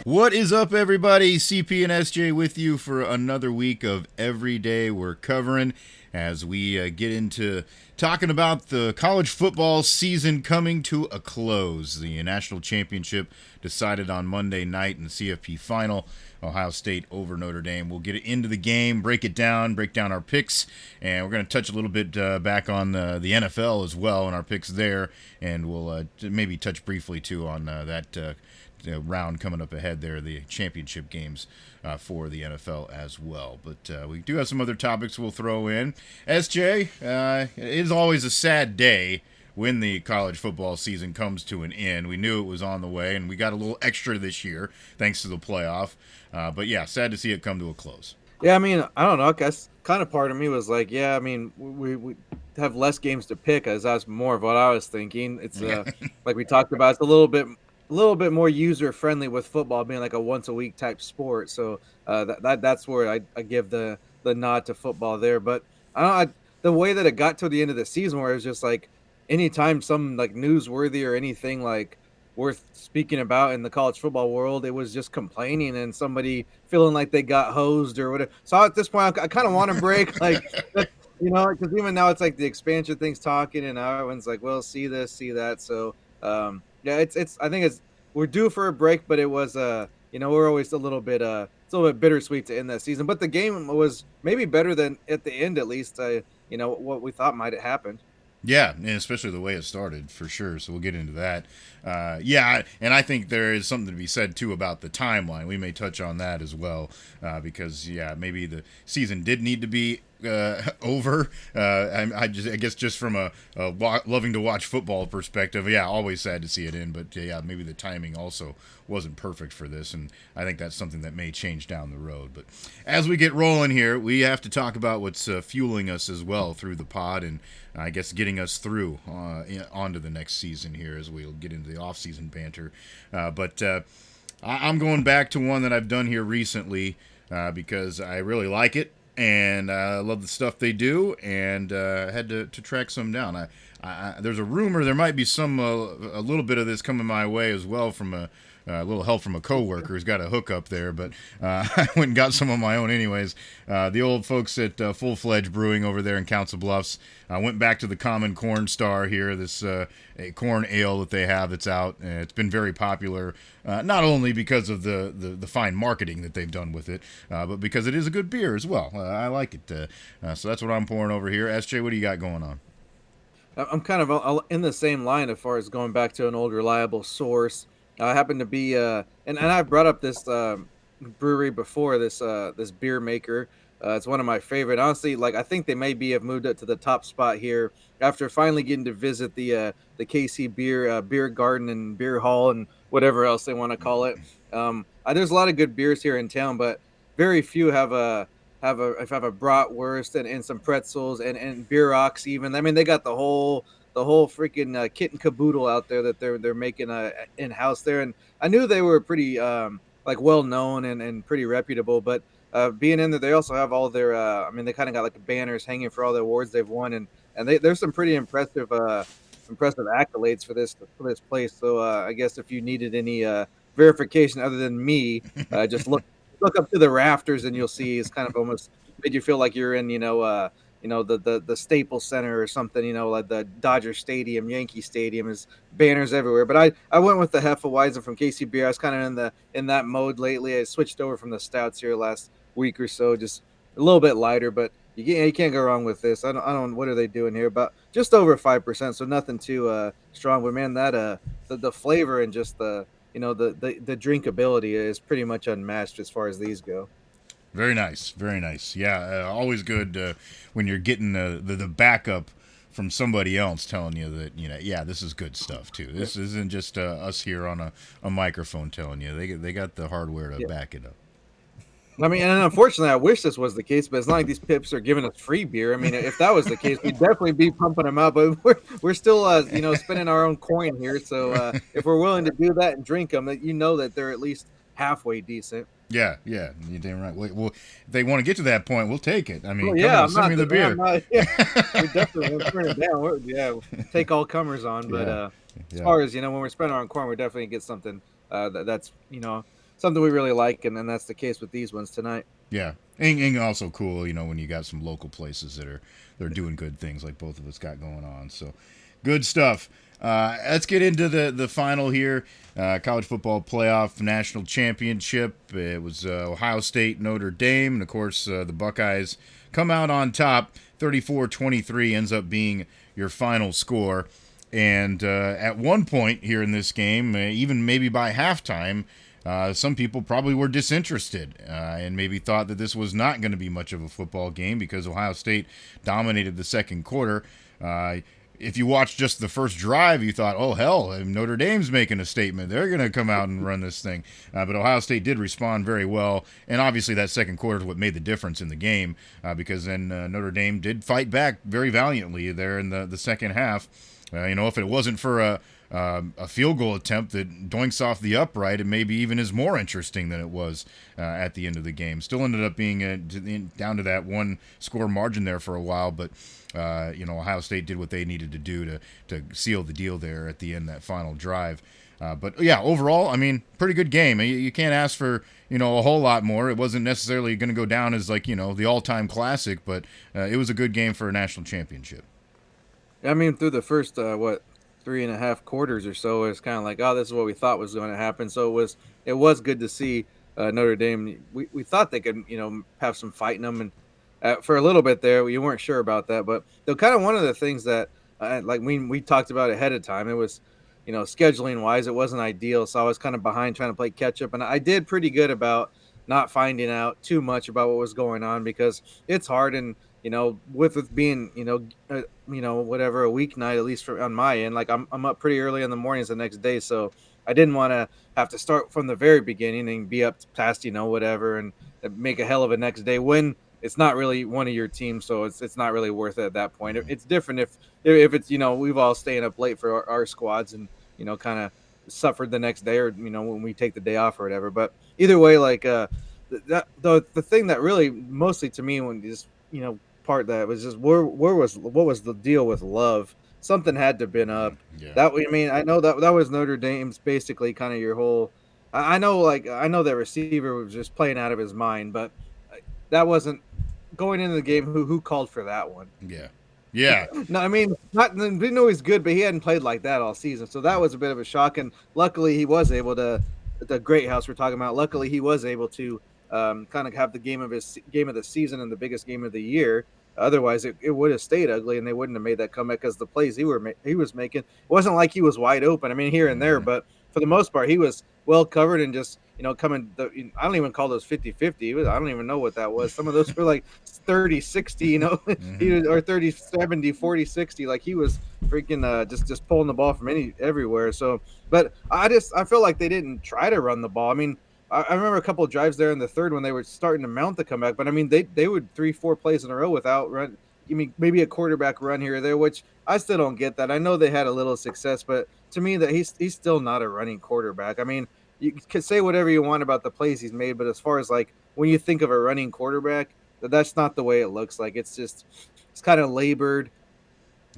What is up, everybody? CP and SJ with you for another week of Every Day We're Covering as we get into talking about the college football season coming to a close. The national championship decided on Monday night in the CFP Final. Ohio State over Notre Dame. We'll get into the game, break down our picks, and we're going to touch a little bit back on the NFL as well and our picks there, and we'll maybe touch briefly too on that round coming up ahead there, the championship games for the NFL as well. But we do have some other topics we'll throw in. SJ, it is always a sad day when the college football season comes to an end. We knew it was on the way, and we got a little extra this year thanks to the playoff. But yeah, sad to see it come to a close. Yeah, I mean, I don't know. I guess kind of part of me was like, yeah, I mean, we have less games to pick, as that's more of what I was thinking. It's like we talked about, it's a little bit more user friendly with football being like a once a week type sport. So that's where I give the nod to football there. But I don't know, the way that it got to the end of the season, where it was just like anytime some like newsworthy or anything like worth speaking about in the college football world, it was just complaining and somebody feeling like they got hosed or whatever. So at this point, I kind of want to break, like, because even now it's like the expansion thing's talking and everyone's like, well, see this, see that. So yeah, it's I think we're due for a break, but it was we're always a little bit it's a little bit bittersweet to end that season. But the game was maybe better than at the end, at least. What we thought might have happened. Yeah, and especially the way it started, for sure. So we'll get into that. Yeah, and I think there is something to be said, too, about the timeline. We may touch on that as well, because, yeah, maybe the season did need to be over. I guess just from a loving to watch football perspective, yeah, always sad to see it end. But, yeah, maybe the timing also wasn't perfect for this, and I think that's something that may change down the road. But as we get rolling here, we have to talk about what's fueling us as well through the pod, and I guess getting us through onto the next season here as we'll get into the off-season banter. But I'm going back to one that I've done here recently because I really like it, and I love the stuff they do, and had to track some down. There's a rumor there might be some a little bit of this coming my way as well from a little help from a coworker who's got a hookup there, but I went and got some of my own anyways. The old folks at Full Fledged Brewing over there in Council Bluffs. I went back to the Common Corn Star here, this corn ale that they have that's out. It's been very popular, not only because of the fine marketing that they've done with it, but because it is a good beer as well. I like it. So that's what I'm pouring over here. SJ, what do you got going on? I'm kind of in the same line as far as going back to an old reliable source. I happen to be and I've brought up this brewery before, this beer maker. It's one of my favorite. Honestly, like I think they maybe have moved it to the top spot here after finally getting to visit the KC beer garden and beer hall and whatever else they want to call it. There's a lot of good beers here in town, but very few have a bratwurst and some pretzels and beer ox even. I mean, they got the whole freaking kit and caboodle out there that they're making in house there. And I knew they were pretty like well known and pretty reputable, but being in there, they also have all their I mean, they kind of got like banners hanging for all the awards they've won, and there's some pretty impressive accolades for this place. So I guess if you needed any verification other than me, just look up to the rafters and you'll see it's kind of almost make you feel like you're in the Staples Center or something, like the Dodger Stadium, Yankee Stadium, is banners everywhere. But I went with the Hefeweizen from KC Beer. I was kind of in that mode lately. I switched over from the stouts here last week or so, just a little bit lighter, but you can't go wrong with this. I don't what are they doing here? About just over 5%, so nothing too strong. But man, that the flavor and just the drinkability is pretty much unmatched as far as these go. Very nice, very nice. Yeah, always good when you're getting the backup from somebody else telling you that, yeah, this is good stuff too. This isn't just us here on a microphone telling you. They got the hardware to back it up. I mean, and unfortunately, I wish this was the case, but it's not like these pips are giving us free beer. I mean, if that was the case, we'd definitely be pumping them out. But we're still, spending our own coin here. So if we're willing to do that and drink them, that they're at least halfway decent. Yeah, you're damn right. Well, if they want to get to that point, we'll take it. I mean, send me the beer. We definitely won't turn it down. Take all comers on. But as far as when we're spending our own coin, we're definitely get something that's something we really like, and then that's the case with these ones tonight. Yeah, and also cool, when you got some local places that they're doing good things like both of us got going on. So, good stuff. Let's get into the final here. College football playoff national championship. It was Ohio State, Notre Dame, and of course the Buckeyes come out on top. 34-23 ends up being your final score. And at one point here in this game, even maybe by halftime, some people probably were disinterested and maybe thought that this was not going to be much of a football game because Ohio State dominated the second quarter. If you watched just the first drive, you thought, oh, hell, Notre Dame's making a statement. They're going to come out and run this thing. But Ohio State did respond very well. And obviously that second quarter is what made the difference in the game because then Notre Dame did fight back very valiantly there in the second half. If it wasn't for a field goal attempt that doinks off the upright, it maybe even is more interesting than it was at the end of the game. Still ended up being down to that one score margin there for a while, but Ohio State did what they needed to do to seal the deal there at the end, that final drive. But yeah, overall, I mean, pretty good game. You can't ask for a whole lot more. It wasn't necessarily going to go down as like the all-time classic, but it was a good game for a national championship. I mean, through the first 3.5 quarters or so, it's kind of like, oh, this is what we thought was going to happen. So it was good to see Notre Dame. We thought they could have some fight in them, and for a little bit there, you weren't sure about that. But they're kind of one of the things that like we talked about ahead of time. It was scheduling wise, it wasn't ideal, so I was kind of behind trying to play catch up, and I did pretty good about not finding out too much about what was going on because it's hard and with being whatever a weeknight, at least on my end, like I'm up pretty early in the mornings the next day, so I didn't want to have to start from the very beginning and be up past whatever and make a hell of a next day when it's not really one of your teams, so it's not really worth it at that point. It's different if it's we've all staying up late for our squads and kind of suffered the next day or when we take the day off or whatever. But either way, like the thing that really mostly to me when just part that was just what was the deal with Love? Something had to have been up. Yeah. I know that was Notre Dame's basically kind of your whole. I know that receiver was just playing out of his mind, but that wasn't going into the game. Who called for that one? Yeah. Yeah. No, I mean, didn't know he's good, but he hadn't played like that all season, so that was a bit of a shock. And luckily, he was able to. The great house we're talking about. Luckily, he was able to kind of have the game of the season and the biggest game of the year. Otherwise, it would have stayed ugly, and they wouldn't have made that comeback because the plays he was making, it wasn't like he was wide open. I mean, here and there, but for the most part, he was well covered and just coming. I don't even call those 50-50. I don't even know what that was. Some of those were like 30-60, or 30-70, 40-60. Like he was freaking just pulling the ball from everywhere. So, but I feel like they didn't try to run the ball. I mean, I remember a couple of drives there in the third when they were starting to mount the comeback, but I mean they would 3-4 plays in a row without run. I mean, maybe a quarterback run here or there, which I still don't get that. I know they had a little success, but to me that he's still not a running quarterback. I mean, you can say whatever you want about the plays he's made, but as far as like when you think of a running quarterback, that's not the way it looks like. It's kind of labored.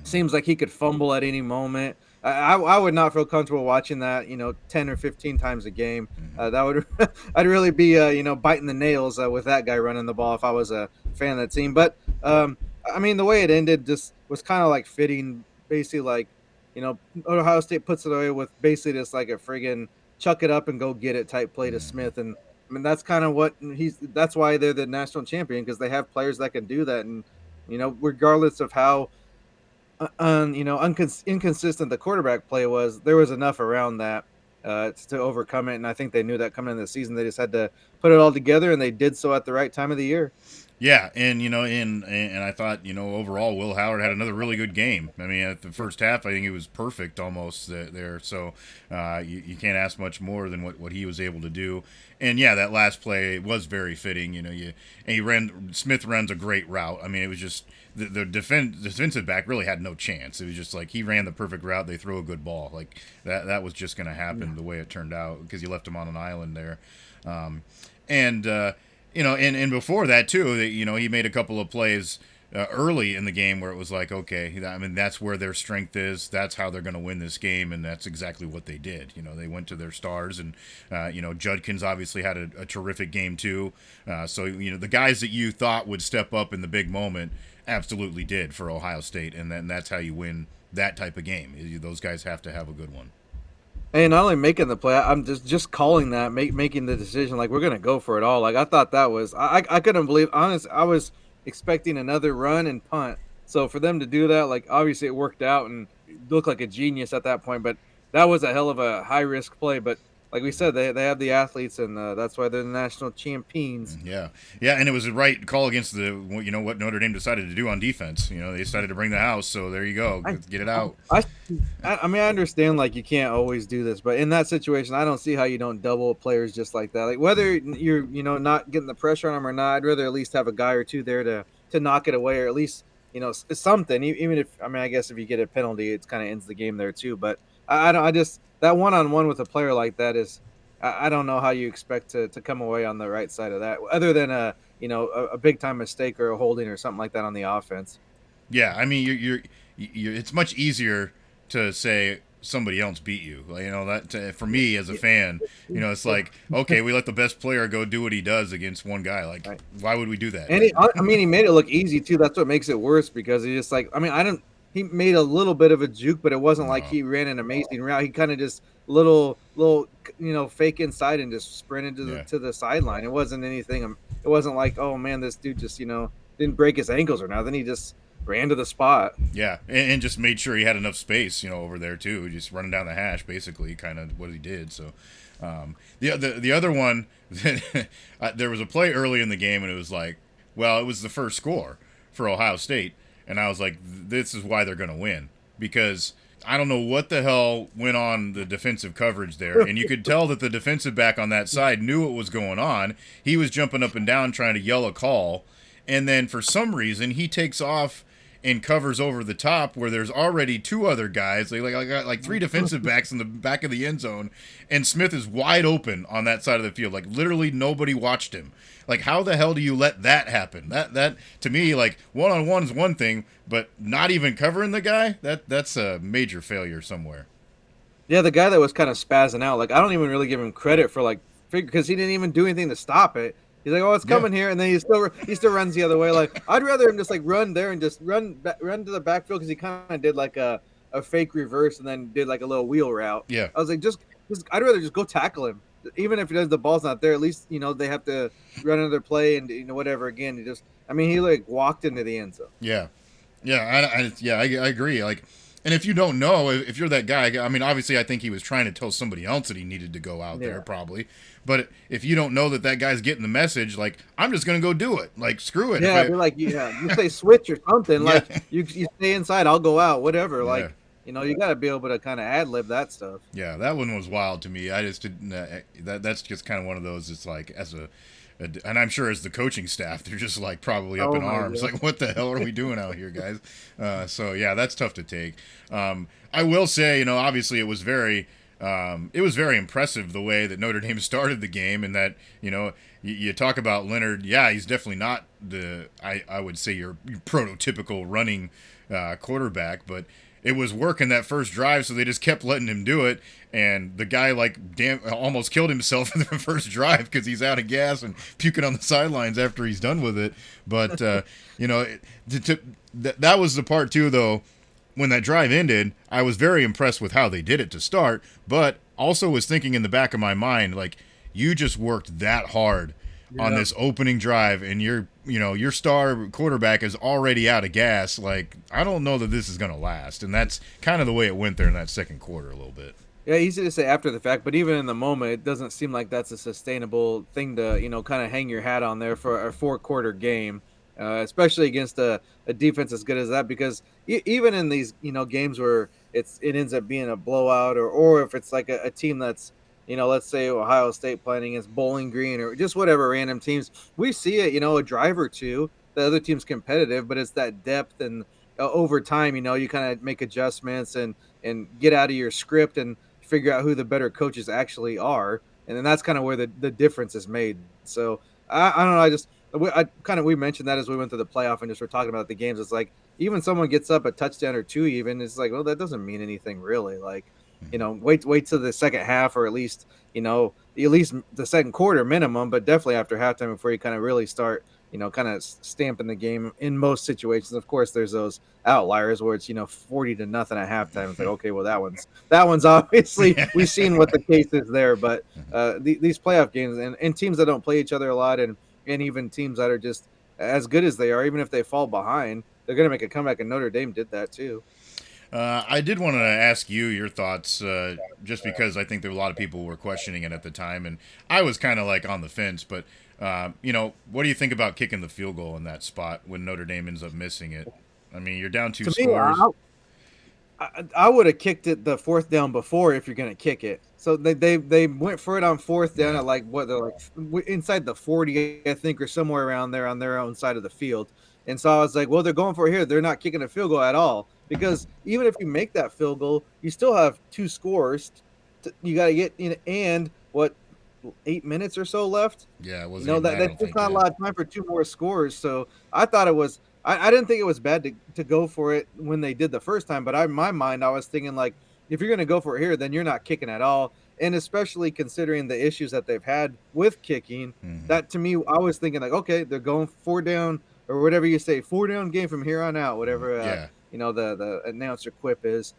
Seems like he could fumble at any moment. I would not feel comfortable watching that, 10 or 15 times a game. That would, I'd really be, biting the nails with that guy running the ball if I was a fan of that team. But, I mean, the way it ended just was kind of like fitting, basically like, Ohio State puts it away with basically just like a friggin' chuck it up and go get it type play to Smith. And I mean, that's kind of that's why they're the national champion because they have players that can do that. And, regardless of how, inconsistent the quarterback play was, there was enough around that to overcome it, and I think they knew that coming into the season. They just had to put it all together, and they did so at the right time of the year. Yeah, and and I thought overall Will Howard had another really good game. I mean, at the first half, I think it was perfect almost there. So you can't ask much more than what he was able to do. And yeah, that last play was very fitting. Smith runs a great route. I mean, it was just the defensive back really had no chance. It was just like he ran the perfect route. They throw a good ball. Like that was just going to happen the way it turned out because you left him on an island there. And before that too, he made a couple of plays early in the game where it was like, okay, I mean, that's where their strength is. That's how they're going to win this game, and that's exactly what they did. They went to their stars, and Judkins obviously had a terrific game too. So the guys that you thought would step up in the big moment absolutely did for Ohio State, and then that's how you win that type of game. Those guys have to have a good one. And not only making the play, I'm just calling that, making the decision. Like, we're gonna go for it all. Like, I thought that was, I couldn't believe. Honest, I was expecting another run and punt. So for them to do that, like, obviously it worked out and looked like a genius at that point. But that was a hell of a high risk play. But like we said, they have the athletes, and that's why they're the national champions. Yeah, yeah, and it was the right call against what Notre Dame decided to do on defense. They decided to bring the house, so there you go, get it out. I mean, I understand, like, you can't always do this, but in that situation, I don't see how you don't double players just like that. Like, whether you're not getting the pressure on them or not, I'd rather at least have a guy or two there to knock it away, or at least something. Even if, I mean, I guess if you get a penalty, it kind of ends the game there too. But I don't. I just, that one-on-one with a player like that is, I don't know how you expect to come away on the right side of that, other than a big time mistake or a holding or something like that on the offense. Yeah, I mean, you're it's much easier to say somebody else beat you. Like, that for me as a fan, it's like, okay, we let the best player go do what he does against one guy. Like, Right. why would we do that? And I mean, he made it look easy too. That's what makes it worse, because he just, like, I mean, I don't. He made a little bit of a juke, but it wasn't like he ran an amazing route. He kind of just little fake inside and just sprinted to the sideline. It wasn't anything. It wasn't like, oh man, this dude just didn't break his ankles or nothing. He just ran to the spot. Yeah, and just made sure he had enough space, over there too, just running down the hash, basically, kind of what he did. So, the other one, there was a play early in the game, and it was like, well, it was the first score for Ohio State, and I was like, this is why they're going to win, because I don't know what the hell went on the defensive coverage there, and you could tell that the defensive back on that side knew what was going on. He was jumping up and down trying to yell a call, and then for some reason he takes off and covers over the top where there's already two other guys, like three defensive backs in the back of the end zone, and Smith is wide open on that side of the field. Like, literally nobody watched him. Like, how the hell do you let that happen? That to me, like, one-on-one is one thing, but not even covering the guy, that's a major failure somewhere. Yeah, the guy that was kind of spazzing out, like, I don't even really give him credit for, like, because he didn't even do anything to stop it. He's like, oh, it's coming here, and then he still runs the other way. Like, I'd rather him just, like, run there and just run to the backfield, because he kind of did like a fake reverse and then did like a little wheel route. Yeah, I was like, just I'd rather just go tackle him, even if the ball's not there. At least they have to run another play and whatever. Again, he like walked into the end zone. Yeah, I agree. Like, and if you don't know, if you're that guy, I mean, obviously, I think he was trying to tell somebody else that he needed to go out there, probably. But if you don't know that guy's getting the message, like, I'm just gonna go do it. Like, screw it. Yeah, they're like, you say switch or something. Like, you stay inside, I'll go out, whatever. Like, you got to be able to kind of ad lib that stuff. Yeah, that one was wild to me. I just didn't. That's just kind of one of those. It's like, and I'm sure as the coaching staff, they're just like probably up in arms, like, what the hell are we doing out here, guys? So yeah, that's tough to take. I will say, obviously it was very impressive the way that Notre Dame started the game, and that you talk about Leonard. Yeah, he's definitely not I would say your prototypical running quarterback, but it was working that first drive, so they just kept letting him do it. And the guy, like, almost killed himself in the first drive because he's out of gas and puking on the sidelines after he's done with it. But that was the part too, though. When that drive ended, I was very impressed with how they did it to start, but also was thinking in the back of my mind, like, you just worked that hard on this opening drive, and your star quarterback is already out of gas. Like, I don't know that this is going to last. And that's kind of the way it went there in that second quarter a little bit. Yeah, easy to say after the fact, but even in the moment, it doesn't seem like that's a sustainable thing to, kind of hang your hat on there for a 4-quarter game, especially against a defense as good as that. Because even in these, games where it ends up being a blowout, or if it's like a team that's, let's say Ohio State playing against Bowling Green or just whatever random teams, we see it, a drive or two, the other team's competitive, but it's that depth, and over time, you kind of make adjustments and get out of your script and figure out who the better coaches actually are. And then that's kind of where the difference is made. So I don't know. we mentioned that as we went through the playoff and just were talking about the games. It's like even someone gets up a touchdown or two, even it's like, well, that doesn't mean anything really. Like, wait till the second half, or at least the second quarter minimum, but definitely after halftime before you kind of really start, kind of stamping the game in most situations. Of course, there's those outliers where it's 40-0 at halftime. It's like, okay, well that one's obviously we've seen what the case is there, but these playoff games and teams that don't play each other a lot, and even teams that are just as good as they are, even if they fall behind, they're going to make a comeback. And Notre Dame did that too. I did want to ask you your thoughts, just because I think there were a lot of people who were questioning it at the time, and I was kind of like on the fence. But what do you think about kicking the field goal in that spot when Notre Dame ends up missing it? I mean, you're down two To me, scores. I would have kicked it the fourth down before if you're going to kick it. So they went for it on fourth down Yeah. at like what they're like inside the 40, I think, or somewhere around there on their own side of the field. And so I was like, well, they're going for it here. They're not kicking a field goal at all, because even if you make that field goal, you still have two scores. You got to get in, and what, 8 minutes or so left. Yeah, it wasn't even that, I That's don't just think. not a Yeah. lot of time for two more scores. So I thought it was. I didn't think it was bad to go for it when they did the first time, but in my mind, I was thinking like, if you're going to go for it here, then you're not kicking at all. And especially considering the issues that they've had with kicking, Hmm. that to me, I was thinking like, okay, they're going four down or whatever you say, four down game from here on out, whatever Yeah. the announcer quip is.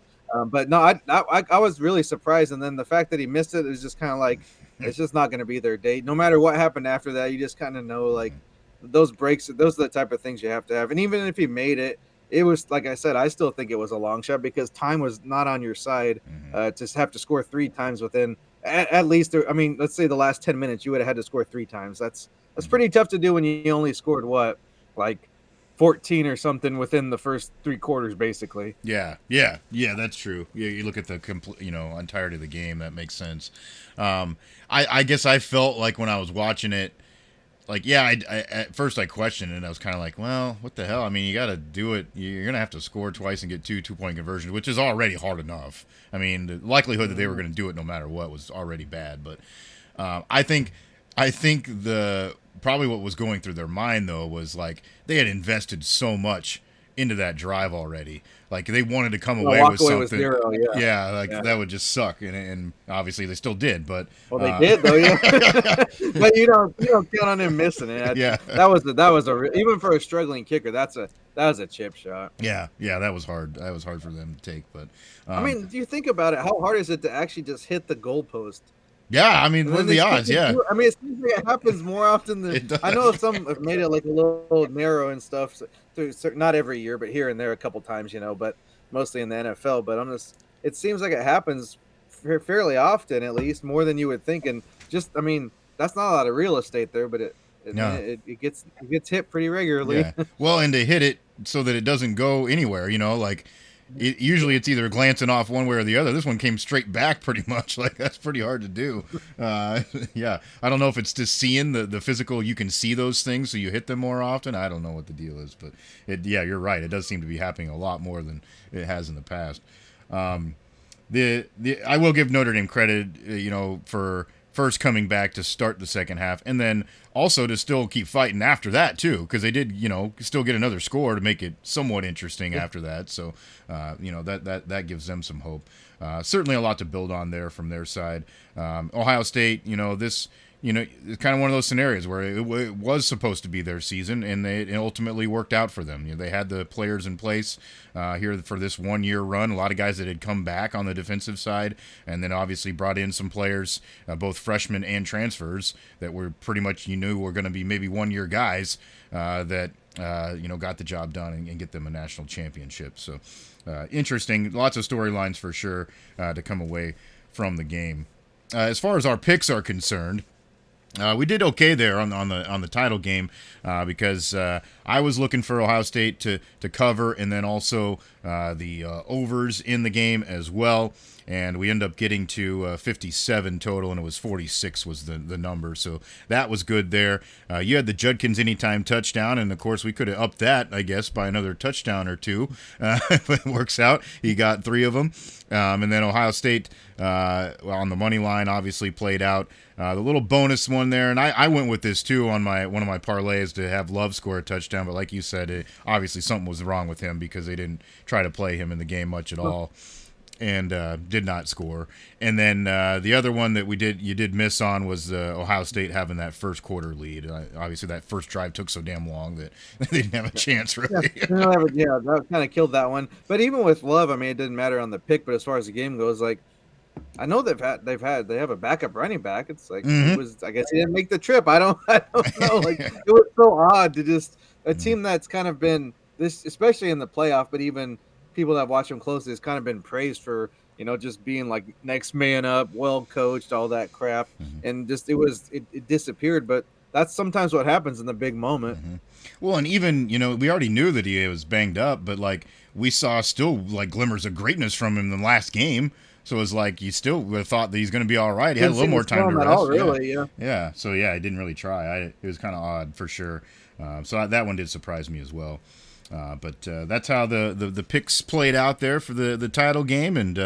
But no, I was really surprised, and then the fact that he missed it is just kind of like it's just not going to be their day. No matter what happened after that, you just kind of know like those breaks. Those are the type of things you have to have. And even if he made it, it was like I said, I still think it was a long shot because time was not on your side. Hmm. To have to score three times within at least, I mean, let's say the last 10 minutes, you would have had to score three times. That's pretty tough to do when you only scored what, like 14 or something within the first three quarters, basically. Yeah. That's true. You look at the complete, entirety of the game. That makes sense. I guess I felt like when I was watching it, like, yeah, at first I questioned it. I was kind of like, well, what the hell? I mean, you got to do it. You're gonna have to score twice and get two-point conversions, which is already hard enough. I mean, the likelihood that they were going to do it no matter what was already bad. But I think the probably what was going through their mind though was like they had invested so much into that drive already. Like they wanted to come away with Walk away with something. zero. Yeah. Yeah, like Yeah. that would just suck, and obviously they still did. But Well, they did though, yeah. But you don't count on him missing it. yeah, Even for a struggling kicker, that was a chip shot. yeah, that was hard. That was hard for them to take. But I mean, do you think about it? How hard is it to actually just hit the goalpost? yeah, I mean, And what are then the they still odds? can Yeah, do it. I mean, it seems like it happens more often than it I know. does. Some have made it like a little narrow and stuff. So, not every year, but here and there a couple times, but mostly in the NFL. But it seems like it happens fairly often, at least more than you would think. And just, I mean, that's not a lot of real estate there, but No. it gets hit pretty regularly. Yeah. Well, and to hit it so that it doesn't go anywhere, like usually it's either glancing off one way or the other. This one came straight back pretty much. Like that's pretty hard to do. Yeah. I don't know if it's just seeing the physical, you can see those things so you hit them more often. I don't know what the deal is, but yeah, you're right. It does seem to be happening a lot more than it has in the past. The I will give Notre Dame credit, for first coming back to start the second half, and then also to still keep fighting after that too, because they did, still get another score to make it somewhat interesting after that. So, that gives them some hope. Certainly a lot to build on there from their side. Ohio State, this. It's kind of one of those scenarios where it was supposed to be their season, and it ultimately worked out for them. They had the players in place here for this 1 year run. A lot of guys that had come back on the defensive side, and then obviously brought in some players, both freshmen and transfers, that were pretty much were going to be maybe 1 year guys that got the job done and get them a national championship. So interesting, lots of storylines for sure to come away from the game. As far as our picks are concerned. We did okay there on the title game because I was looking for Ohio State to cover, and then also the overs in the game as well. and we end up getting to 57 total, and it was 46 was the number. So that was good there. You had the Judkins anytime touchdown, and of course we could have upped that, I guess, by another touchdown or two. If it works out, he got 3 of them. And then Ohio State on the money line obviously played out. The little bonus one there, and I went with this too on one of my parlays to have Love score a touchdown, but like you said, obviously something was wrong with him because they didn't try to play him in the game much at all, and did not score. And then the other one that you did miss on was Ohio State having that first quarter lead. Obviously, that first drive took so damn long that they didn't have a chance really. Yeah, that kind of killed that one. But even with Love, I mean, it didn't matter on the pick. But as far as the game goes, like I know they have a backup running back. It's like I guess he didn't make the trip. I don't know. Like it was so odd to just a team that's kind of been this, especially in the playoff, but even people that watch them closely has kind of been praised for just being like next man up, well coached, all that crap, and just it disappeared. But that's sometimes what happens in the big moment. Well, and even we already knew that he was banged up, but like we saw still like glimmers of greatness from him in the last game. So it was like you still would have thought that he's going to be all right. He had a little more time to rest. All, really, yeah. So yeah, I didn't really try. It was kind of odd for sure. So that one did surprise me as well. But that's how the picks played out there for the title game, and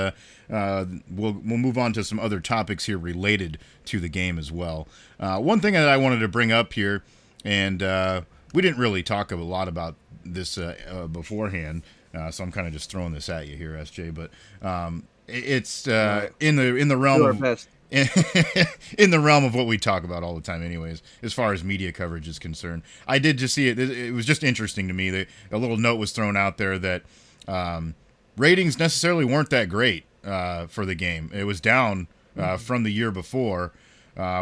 we'll move on to some other topics here related to the game as well. One thing that I wanted to bring up here, and we didn't really talk a lot about this beforehand, so I'm kind of just throwing this at you here, SJ. But it's in the realm of in the realm of what we talk about all the time anyways, as far as media coverage is concerned. I did just see it. It was just interesting to me that a little note was thrown out there that ratings necessarily weren't that great for the game. It was down from the year before,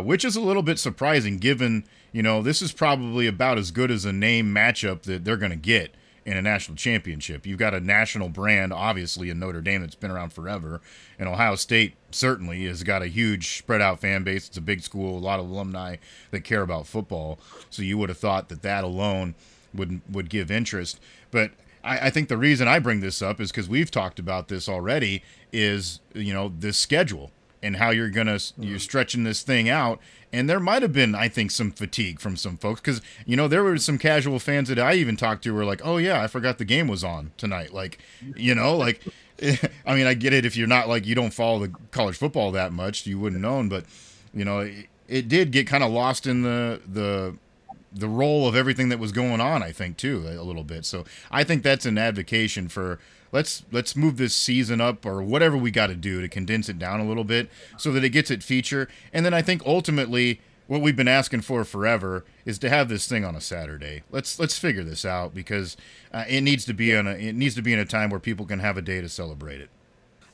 which is a little bit surprising given, this is probably about as good as a name matchup that they're going to get in a national championship. You've got a national brand, obviously, in Notre Dame that's been around forever, and Ohio State certainly has got a huge spread out fan base. It's a big school, a lot of alumni that care about football, so you would have thought that alone would give interest. But I think the reason I bring this up is because we've talked about this already, is this schedule and how you're stretching this thing out. And there might have been, I think, some fatigue from some folks because, there were some casual fans that I even talked to who were like, oh, yeah, I forgot the game was on tonight. Like, like, I mean, I get it if you're not like, you don't follow the college football that much, you wouldn't know. But, it did get kind of lost in the role of everything that was going on, I think, too, a little bit. So I think that's an advocation for let's move this season up or whatever we got to do to condense it down a little bit so that it gets its feature. And then I think ultimately what we've been asking for forever is to have this thing on a Saturday. Let's figure this out because it needs to be in a time where people can have a day to celebrate it.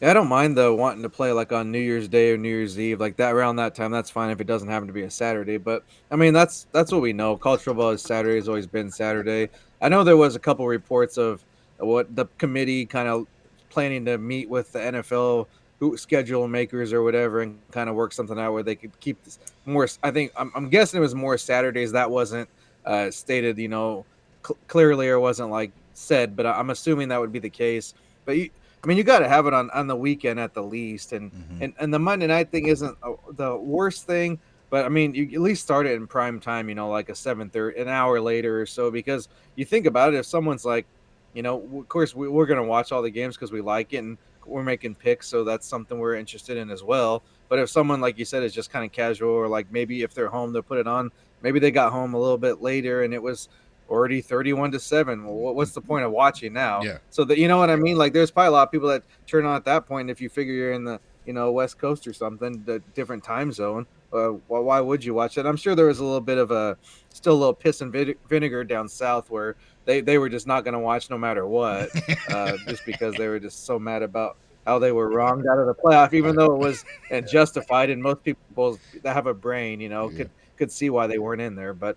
Yeah, I don't mind though wanting to play like on New Year's Day or New Year's Eve, like that around that time. That's fine if it doesn't happen to be a Saturday. But I mean, that's what we know. College football is Saturday. Has always been Saturday. I know there was a couple reports of what the committee kind of planning to meet with the NFL schedule makers or whatever and kind of work something out where they could keep this more. I think I'm guessing it was more Saturdays. That wasn't stated, clearly, or wasn't like said, but I'm assuming that would be the case. But I mean, you got to have it on the weekend at the least, and the Monday night thing isn't the worst thing, but I mean, you at least start it in prime time, like a 7:30, an hour later or so, because you think about it, if someone's like, of course we're gonna watch all the games because we like it and we're making picks, so that's something we're interested in as well. But if someone, like you said, is just kind of casual, or like maybe if they're home, they'll put it on. Maybe they got home a little bit later and it was already 31-7. Well, what's the point of watching now? Yeah. So that, you know what I mean? Like there's probably a lot of people that turn on at that point. If you figure you're in the, West Coast or something, the different time zone, why would you watch it? I'm sure there was a little bit of still a little piss and vinegar down south where they were just not going to watch no matter what, just because they were just so mad about how they were wronged out of the playoff, even though it was justified. And most people that have a brain, could see why they weren't in there. But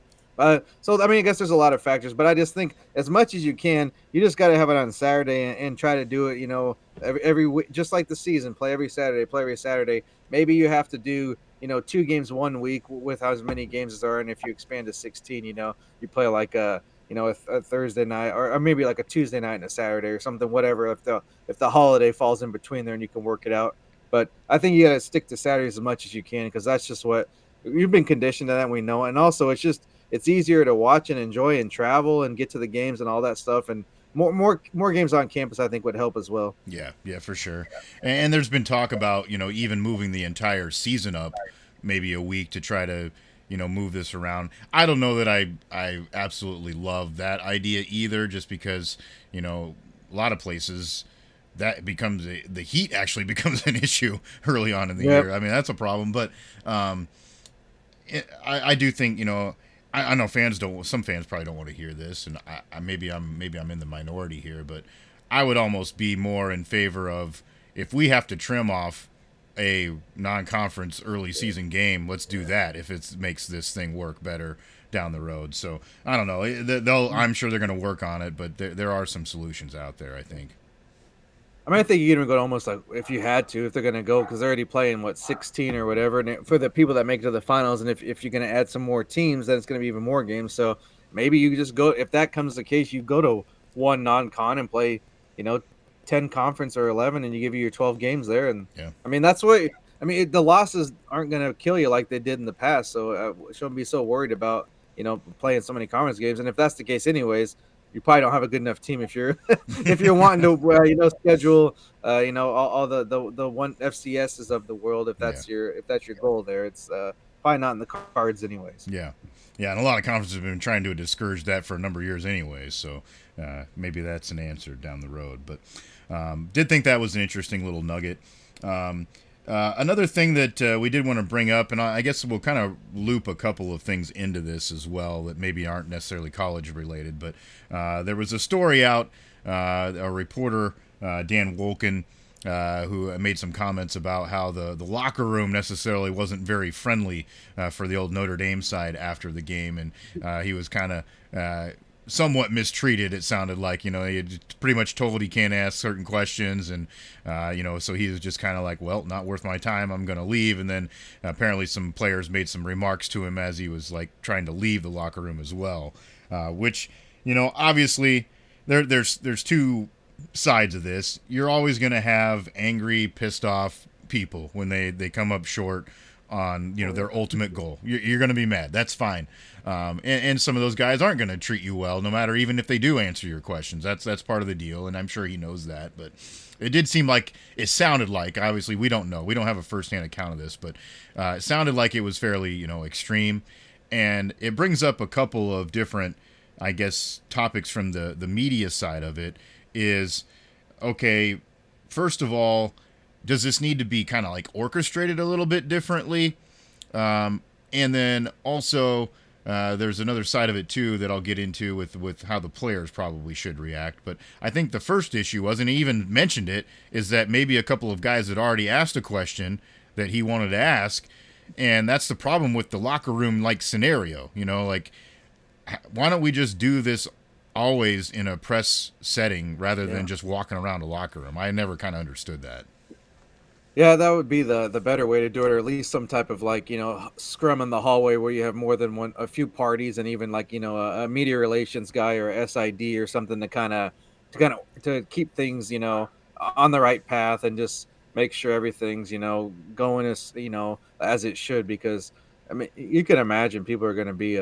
so, I mean, I guess there's a lot of factors, but I just think as much as you can, you just got to have it on Saturday and try to do it, every week, just like the season, play every Saturday. Maybe you have to do, 2 games 1 week with as many games as there are. And if you expand to 16, you play like a Thursday night or maybe like a Tuesday night and a Saturday or something, whatever. If the holiday falls in between there and you can work it out But I think you got to stick to Saturdays as much as you can because that's just what you've been conditioned to that. And we know, and also it's easier to watch and enjoy and travel and get to the games and all that stuff. And more games on campus, I think, would help as well. Yeah, yeah, for sure. And there's been talk about, even moving the entire season up maybe a week to try to, move this around. I don't know that I absolutely love that idea either, just because, a lot of places that becomes the heat actually becomes an issue early on in the Yep. year. I mean, that's a problem, but I do think, I know some fans probably don't want to hear this, and maybe I'm in the minority here, but I would almost be more in favor of, if we have to trim off a non-conference early season game, let's do that if it makes this thing work better down the road. So I don't know. I'm sure they're going to work on it, but there are some solutions out there, I think. I mean, I think you can even go to almost like if you had to, if they're going to go, because they're already playing, 16 or whatever. And for the people that make it to the finals, and if you're going to add some more teams, then it's going to be even more games. So maybe you just go, if that comes the case, you go to one non con and play, you know, 10 conference or 11, and you give you your 12 games there. And Yeah. I mean, that's what, I mean, the losses aren't going to kill you like they did in the past. So shouldn't be so worried about, playing so many conference games. And if that's the case, anyways, you probably don't have a good enough team if you're if you're wanting to schedule all the one FCSs of the world. If Yeah. that's your goal there, it's probably not in the cards anyways. Yeah. Yeah, and a lot of conferences have been trying to discourage that for a number of years anyways, so maybe that's an answer down the road. But did think that was an interesting little nugget. Another thing that we did want to bring up, and I guess we'll kind of loop a couple of things into this as well that maybe aren't necessarily college related, but there was a story out, a reporter, Dan Wolken, who made some comments about how the locker room necessarily wasn't very friendly for the old Notre Dame side after the game, and he was kind of somewhat mistreated. It sounded like, he had pretty much told he can't ask certain questions, and so he was just kind of like, well, not worth my time, I'm going to leave. And then apparently some players made some remarks to him as he was like trying to leave the locker room as well, which obviously there's two sides of this. You're always going to have angry, pissed off people when they come up short on their ultimate goal. You're going to be mad. That's fine. And some of those guys aren't going to treat you well, no matter, even if they do answer your questions. That's part of the deal, and I'm sure he knows that. But it did seem like, it sounded like, obviously we don't know, we don't have a firsthand account of this, but it sounded like it was fairly extreme, and it brings up a couple of different, I guess, topics from the media side of it. Is, okay, first of all, does this need to be kind of like orchestrated a little bit differently? And then also, there's another side of it too that I'll get into with how the players probably should react. But I think the first issue was, and he even mentioned it, is that maybe a couple of guys had already asked a question that he wanted to ask, and that's the problem with the locker room like scenario. Like, why don't we just do this always in a press setting rather than just walking around a locker room? I never kind of understood that. Yeah, that would be the better way to do it, or at least some type of scrum in the hallway where you have more than a few parties, and even a media relations guy or SID or something to keep things on the right path and just make sure everything's going as it should. Because I mean, you can imagine people are going to be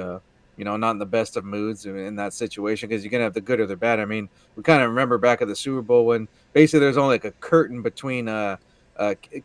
not in the best of moods in that situation, because you're going to have the good or the bad. I mean, we kind of remember back at the Super Bowl when basically there's only like a curtain between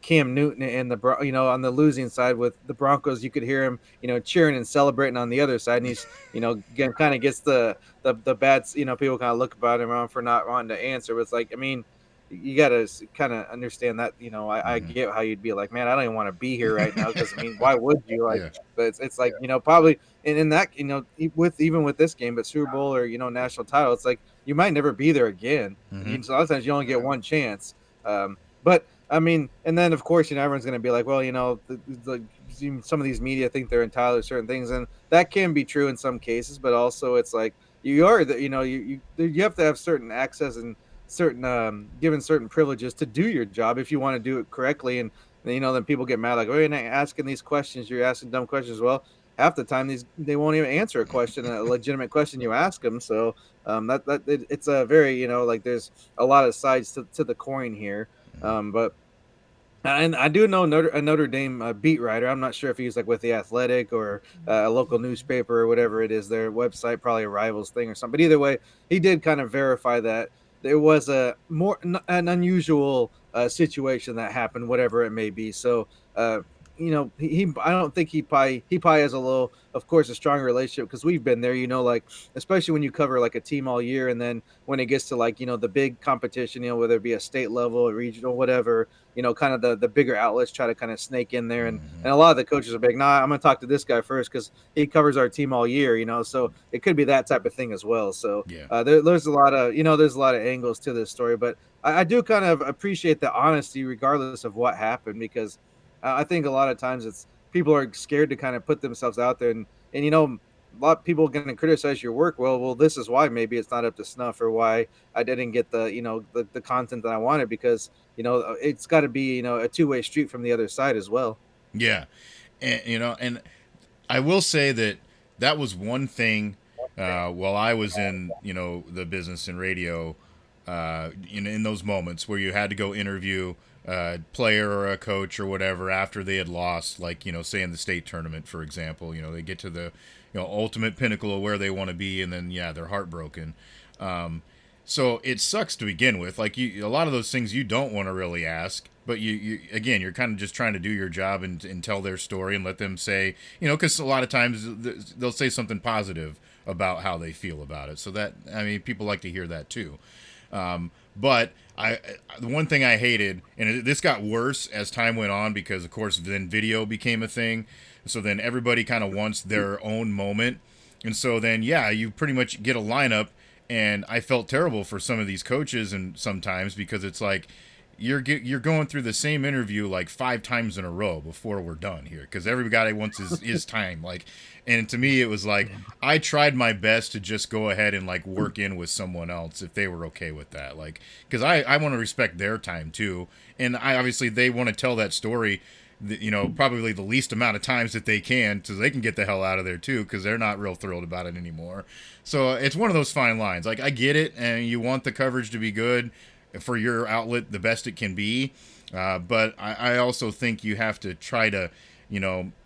Cam Newton and on the losing side with the Broncos. You could hear him cheering and celebrating on the other side, and he's again kind of gets the bad, people kind of look about him around for not wanting to answer. But it's like, I mean, you got to kind of understand that. I Mm-hmm. get how you'd be like, man, I don't even want to be here right now, because I mean, why would you? Like, Yeah. but it's like, probably in that, even with this game, but Super Bowl or national title, it's like you might never be there again. Mm-hmm. So a lot of times you only get one chance. But I mean, and then of course, everyone's going to be like, well, some of these media think they're entitled to certain things, and that can be true in some cases. But also, it's like you are that you have to have certain access and certain given certain privileges to do your job if you want to do it correctly. And then people get mad like, oh, you're not asking these questions, you're asking dumb questions. Well, half the time they won't even answer a question, a legitimate question you ask them. So it's a very like there's a lot of sides to the coin here. But And I do know a Notre Dame beat writer. I'm not sure if he's like with the Athletic or a local newspaper or whatever it is, their website, probably a Rivals thing or something. But either way, he did kind of verify that there was an unusual situation that happened, whatever it may be. So, I don't think he probably has a little, of course, a stronger relationship because we've been there. Like especially when you cover like a team all year, and then when it gets to like the big competition, whether it be a state level or regional, whatever, kind of the bigger outlets try to kind of snake in there. And a lot of the coaches are big, nah, I'm going to talk to this guy first because he covers our team all year, so it could be that type of thing as well. So Yeah. there's a lot of, there's a lot of angles to this story, but I do kind of appreciate the honesty regardless of what happened, because I think a lot of times it's people are scared to kind of put themselves out there, and a lot of people are going to criticize your work. Well, this is why maybe it's not up to snuff, or why I didn't get the content that I wanted, because it's got to be a two-way street from the other side as well. Yeah. And I will say that that was one thing while I was in, the business and radio, in those moments where you had to go interview a player or a coach or whatever after they had lost, like, say in the state tournament, for example, they get to the, ultimate pinnacle of where they want to be, and then, yeah, they're heartbroken. So it sucks to begin with. Like, a lot of those things you don't want to really ask, but you again, you're kind of just trying to do your job and tell their story and let them say, because a lot of times they'll say something positive about how they feel about it. So that, I mean, people like to hear that too. But the one thing I hated, and this got worse as time went on, because of course then video became a thing. So then everybody kind of wants their own moment. And so then, yeah, you pretty much get a lineup. And I felt terrible for some of these coaches, and sometimes, because it's like you're going through the same interview like 5 times in a row before we're done here, because every guy wants his time. Like, and to me it was like I tried my best to just go ahead and like work in with someone else if they were okay with that, like, because I want to respect their time too, and I obviously they want to tell that story, probably the least amount of times that they can, so they can get the hell out of there too, because they're not real thrilled about it anymore. So it's one of those fine lines. Like, I get it, and you want the coverage to be good for your outlet, the best it can be. But I also think you have to try to,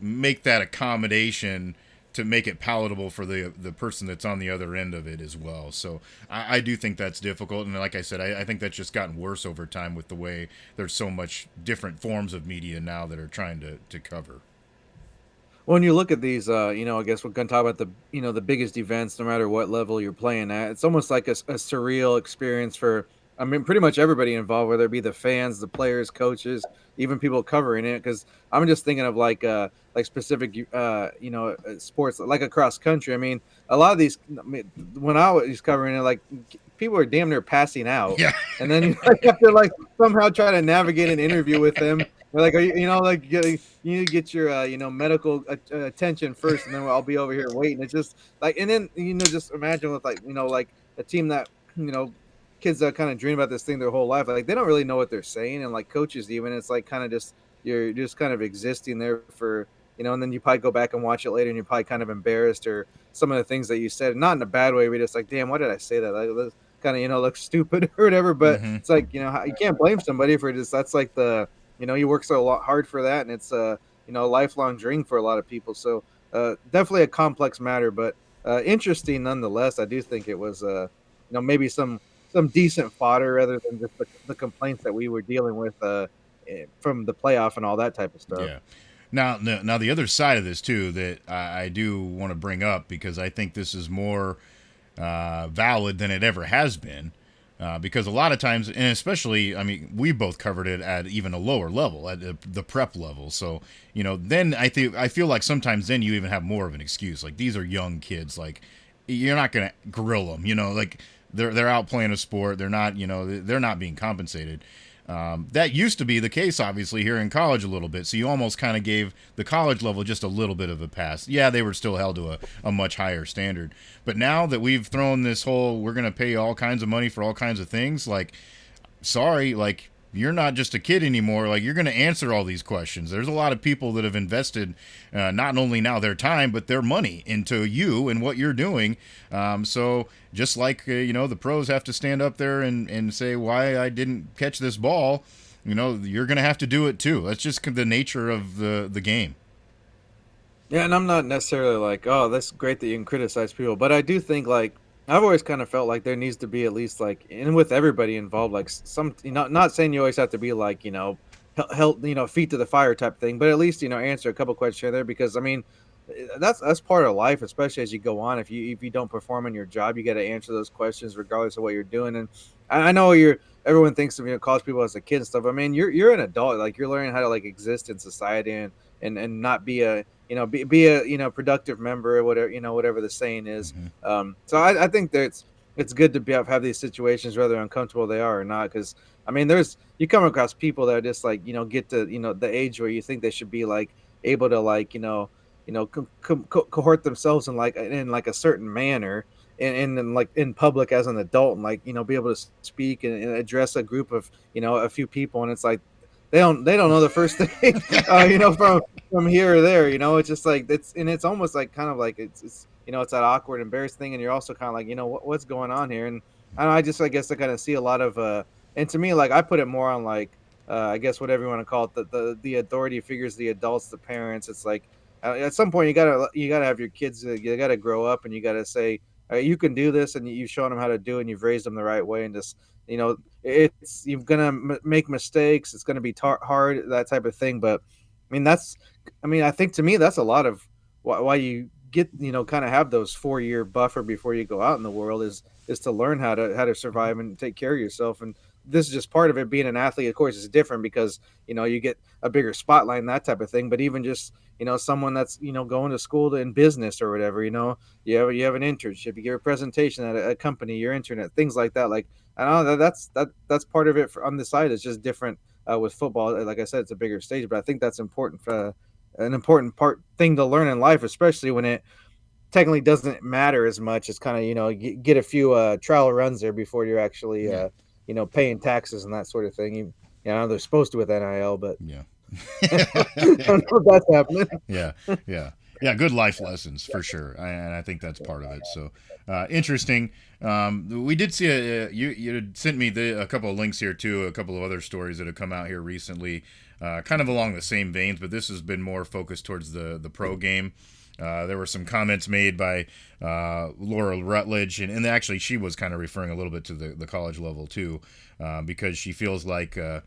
make that accommodation to make it palatable for the person that's on the other end of it as well. So I do think that's difficult, and like I said, I think that's just gotten worse over time with the way there's so much different forms of media now that are trying to cover. When you look at these, I guess we're going to talk about the biggest events, no matter what level you're playing at. It's almost like a surreal experience for, I mean, pretty much everybody involved, whether it be the fans, the players, coaches, even people covering it. Because I'm just thinking of like specific, sports, like across country. I mean, a lot of these, I mean, when I was covering it, like people are damn near passing out, Yeah. and then you have to like somehow try to navigate an interview with them. They're like, are you, like you need to get your medical attention first, and then I'll be over here waiting. It's just like, and then just imagine with like a team that kids that kind of dream about this thing their whole life, like they don't really know what they're saying, and like coaches even, it's like kind of just you're just kind of existing there for and then you probably go back and watch it later, and you're probably kind of embarrassed, or some of the things that you said, not in a bad way, but just like, damn, why did I say that? Like, kind of look stupid or whatever. But Mm-hmm. it's like you can't blame somebody for just, that's like the you work so hard for that, and it's a lifelong dream for a lot of people. So definitely a complex matter, but interesting nonetheless. I do think it was maybe some decent fodder rather than just the complaints that we were dealing with from the playoff and all that type of stuff. Yeah. Now the other side of this too that I do want to bring up, because I think this is more valid than it ever has been. Because a lot of times, and especially, I mean, we both covered it at even a lower level, at the prep level. So, then I feel like sometimes then you even have more of an excuse. Like, these are young kids. Like, you're not gonna grill them. Like they're out playing a sport. They're not. They're not being compensated. That used to be the case, obviously, here in college a little bit. So you almost kind of gave the college level just a little bit of a pass. Yeah, they were still held to a much higher standard. But now that we've thrown this whole, we're going to pay all kinds of money for all kinds of things, like, sorry, like, you're not just a kid anymore. Like, you're going to answer all these questions. There's a lot of people that have invested not only now their time, but their money into you and what you're doing. So just like, the pros have to stand up there and say why I didn't catch this ball, you're going to have to do it too. That's just the nature of the game. Yeah, and I'm not necessarily like, oh, that's great that you can criticize people, but I do think like I've always kind of felt like there needs to be at least like, and with everybody involved, like some, not saying you always have to be like, held, feet to the fire type thing, but at least answer a couple questions here and there because I mean, that's part of life, especially as you go on. If you don't perform in your job, you got to answer those questions regardless of what you're doing. And I know everyone thinks of college people as a kid and stuff. I mean, you're an adult, like you're learning how to like exist in society and not be a be a productive member or whatever whatever the saying is. Hmm. So I think that it's good to have these situations whether uncomfortable they are or not, because I mean there's you come across people that are just like get to the age where you think they should be like able to like cohort themselves in like a certain manner and then like in public as an adult and like be able to speak and address a group of a few people, and it's like they don't know the first thing from here or there. It's just like it's almost like kind of like it's that awkward embarrassed thing, and you're also kind of like what's going on here. And I guess I kind of see a lot of and to me like I put it more on like I guess whatever you want to call it, the authority figures, the adults, the parents. It's like at some point you gotta have your kids, you gotta grow up and you gotta say you can do this, and you've shown them how to do it and you've raised them the right way, and just it's you're gonna make mistakes, it's gonna be hard, that type of thing. But I mean I think to me that's a lot of why you get kind of have those 4 year buffer before you go out in the world is to learn how to survive and take care of yourself. And this is just part of it. Being an athlete, of course, is different because you get a bigger spotlight and that type of thing. But even just someone that's going to school in business or whatever, you have an internship, you give a presentation at a company, your internet, things like that. Like I don't know, that's part of it on the side. It's just different with football. Like I said, it's a bigger stage, but I think that's important for an important part thing to learn in life, especially when it technically doesn't matter as much. It's kind of get a few trial runs there before you're actually Yeah. paying taxes and that sort of thing. They're supposed to with NIL, but Yeah. I don't know if that's happening. Yeah, yeah, yeah. Good life lessons for sure, and I think that's part of it. So interesting. We did see you had sent me a couple of links here too, a couple of other stories that have come out here recently, kind of along the same veins, but this has been more focused towards the pro game. There were some comments made by Laura Rutledge, and actually she was kind of referring a little bit to the college level too, because she feels like that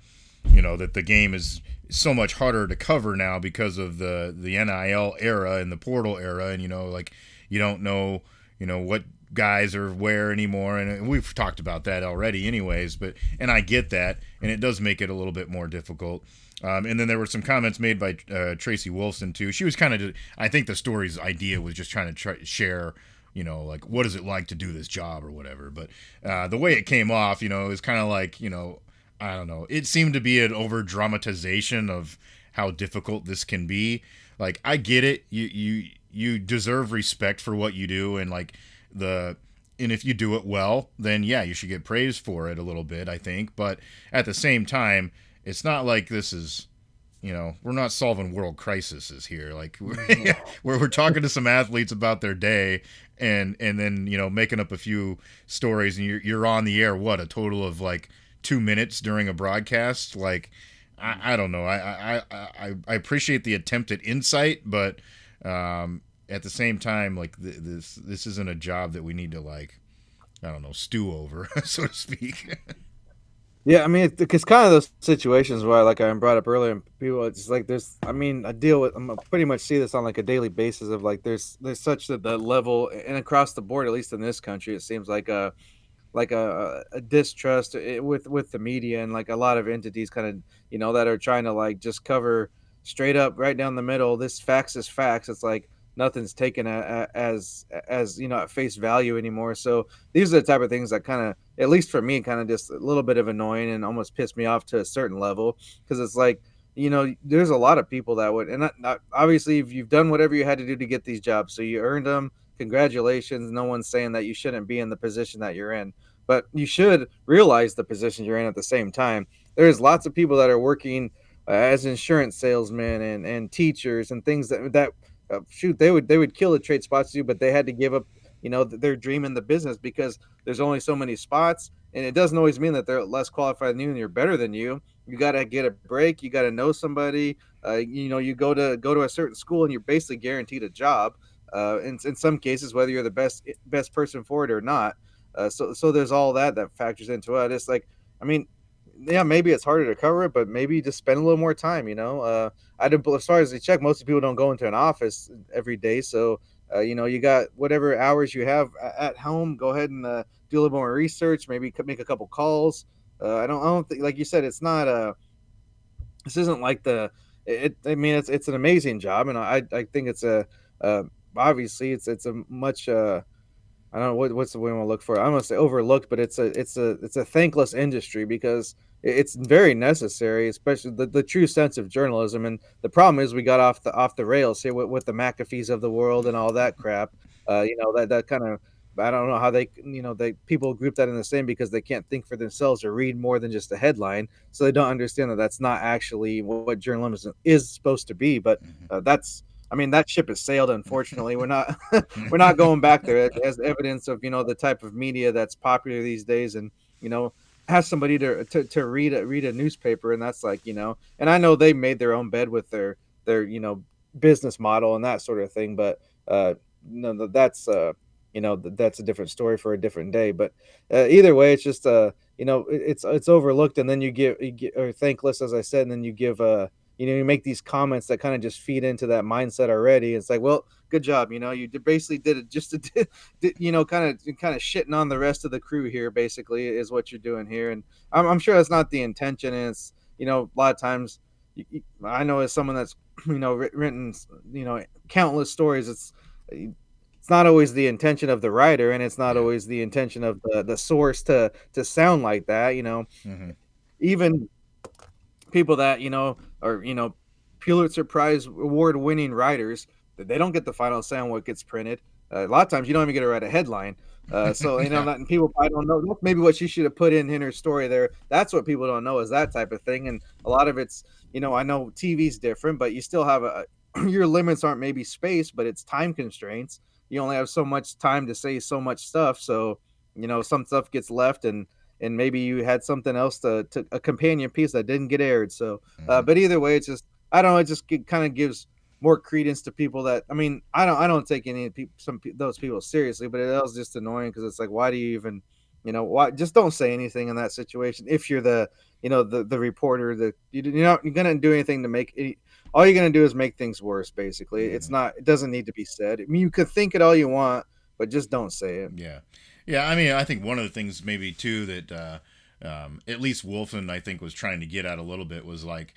the game is so much harder to cover now because of the NIL era and the portal era, and like you don't know what guys are where anymore, and we've talked about that already anyways, and I get that, and it does make it a little bit more difficult. And then there were some comments made by Tracy Wolfson too. She was kind of, I think the story's idea was just trying to share, like what is it like to do this job or whatever. But the way it came off, it was kind of like, I don't know. It seemed to be an over dramatization of how difficult this can be. Like I get it. You deserve respect for what you do, and like and if you do it well, then yeah, you should get praised for it a little bit, I think. But at the same time, it's not like this is, we're not solving world crises here. Like we're talking to some athletes about their day, and then making up a few stories, and you're on the air. What, a total of like 2 minutes during a broadcast? Like I don't know. I appreciate the attempt at insight, but at the same time, like this isn't a job that we need to like, I don't know, stew over, so to speak. Yeah, I mean, it's kind of those situations where, like I brought up earlier, people, it's like I mean, I deal with, I'm pretty much see this on like a daily basis of like, there's such that the level and across the board, at least in this country, it seems like a distrust with the media and like a lot of entities kind of that are trying to like just cover straight up right down the middle. This facts is facts. It's like nothing's taken as at face value anymore. So these are the type of things that kind of, at least for me, kind of just a little bit of annoying and almost piss me off to a certain level, because it's like there's a lot of people that would, and not obviously if you've done whatever you had to do to get these jobs, so you earned them. Congratulations. No one's saying that you shouldn't be in the position that you're in, but you should realize the position you're in at the same time. There's lots of people that are working as insurance salesmen and teachers and things that shoot, they would kill the trade spots to you, but they had to give up their dream in the business because there's only so many spots, and it doesn't always mean that they're less qualified than you and you're better than you. You got to get a break. You got to know somebody. You go to a certain school and you're basically guaranteed a job. In some cases, whether you're the best person for it or not. So there's all that factors into it. It's like, I mean, yeah, maybe it's harder to cover it, but maybe just spend a little more time. I did, as far as I check, most people don't go into an office every day, so you got whatever hours you have at home. Go ahead and do a little more research. Maybe make a couple calls. I don't think, like you said, it's not this isn't like I mean, it's an amazing job, and I think it's uh, obviously it's a much I don't know what's the way I want to look for it. I'm gonna say overlooked, but it's a thankless industry because it's very necessary, especially the true sense of journalism. And the problem is we got off the rails here with the McAfees of the world and all that crap. That kind of, I don't know how they people group that in the same because they can't think for themselves or read more than just a headline, so they don't understand that that's not actually what journalism is supposed to be. But that's I mean, that ship has sailed. Unfortunately, we're not we're not going back there as evidence of the type of media that's popular these days, and you know has somebody to read a newspaper, and that's like and I know they made their own bed with their business model and that sort of thing, but no, that's a different story for a different day. But either way, it's just it's overlooked, and then you get or thankless, as I said, and then you give you make these comments that kind of just feed into that mindset already. It's like, well, good job. You basically did it just to, kind of shitting on the rest of the crew here. Basically, is what you're doing here, and I'm sure that's not the intention. And it's a lot of times, I know as someone that's written countless stories. It's not always the intention of the writer, and it's not Yeah. always the intention of the source to sound like that. Hmm. Even people that are Pulitzer Prize award winning writers, that they don't get the final say on what gets printed. A lot of times you don't even get to write a headline. So Yeah. not, and people probably don't know. That's maybe what she should have put in her story there. That's what people don't know, is that type of thing. And a lot of it's I know TV's different, but you still have your limits aren't maybe space, but it's time constraints. You only have so much time to say so much stuff. So some stuff gets left, and maybe you had something else to a companion piece that didn't get aired. So, Hmm. but either way, it's just I don't know. It just kind of gives more credence to people that I mean I don't take any people those people seriously, but it was just annoying because it's like, why do you even why just don't say anything in that situation if you're the reporter that you're gonna do anything to make it. All you're gonna do is make things worse. Basically, Hmm. it doesn't need to be said. I mean, you could think it all you want, but just don't say it. Yeah. Yeah. I mean, I think one of the things maybe too that at least Wolfen I think was trying to get at a little bit was like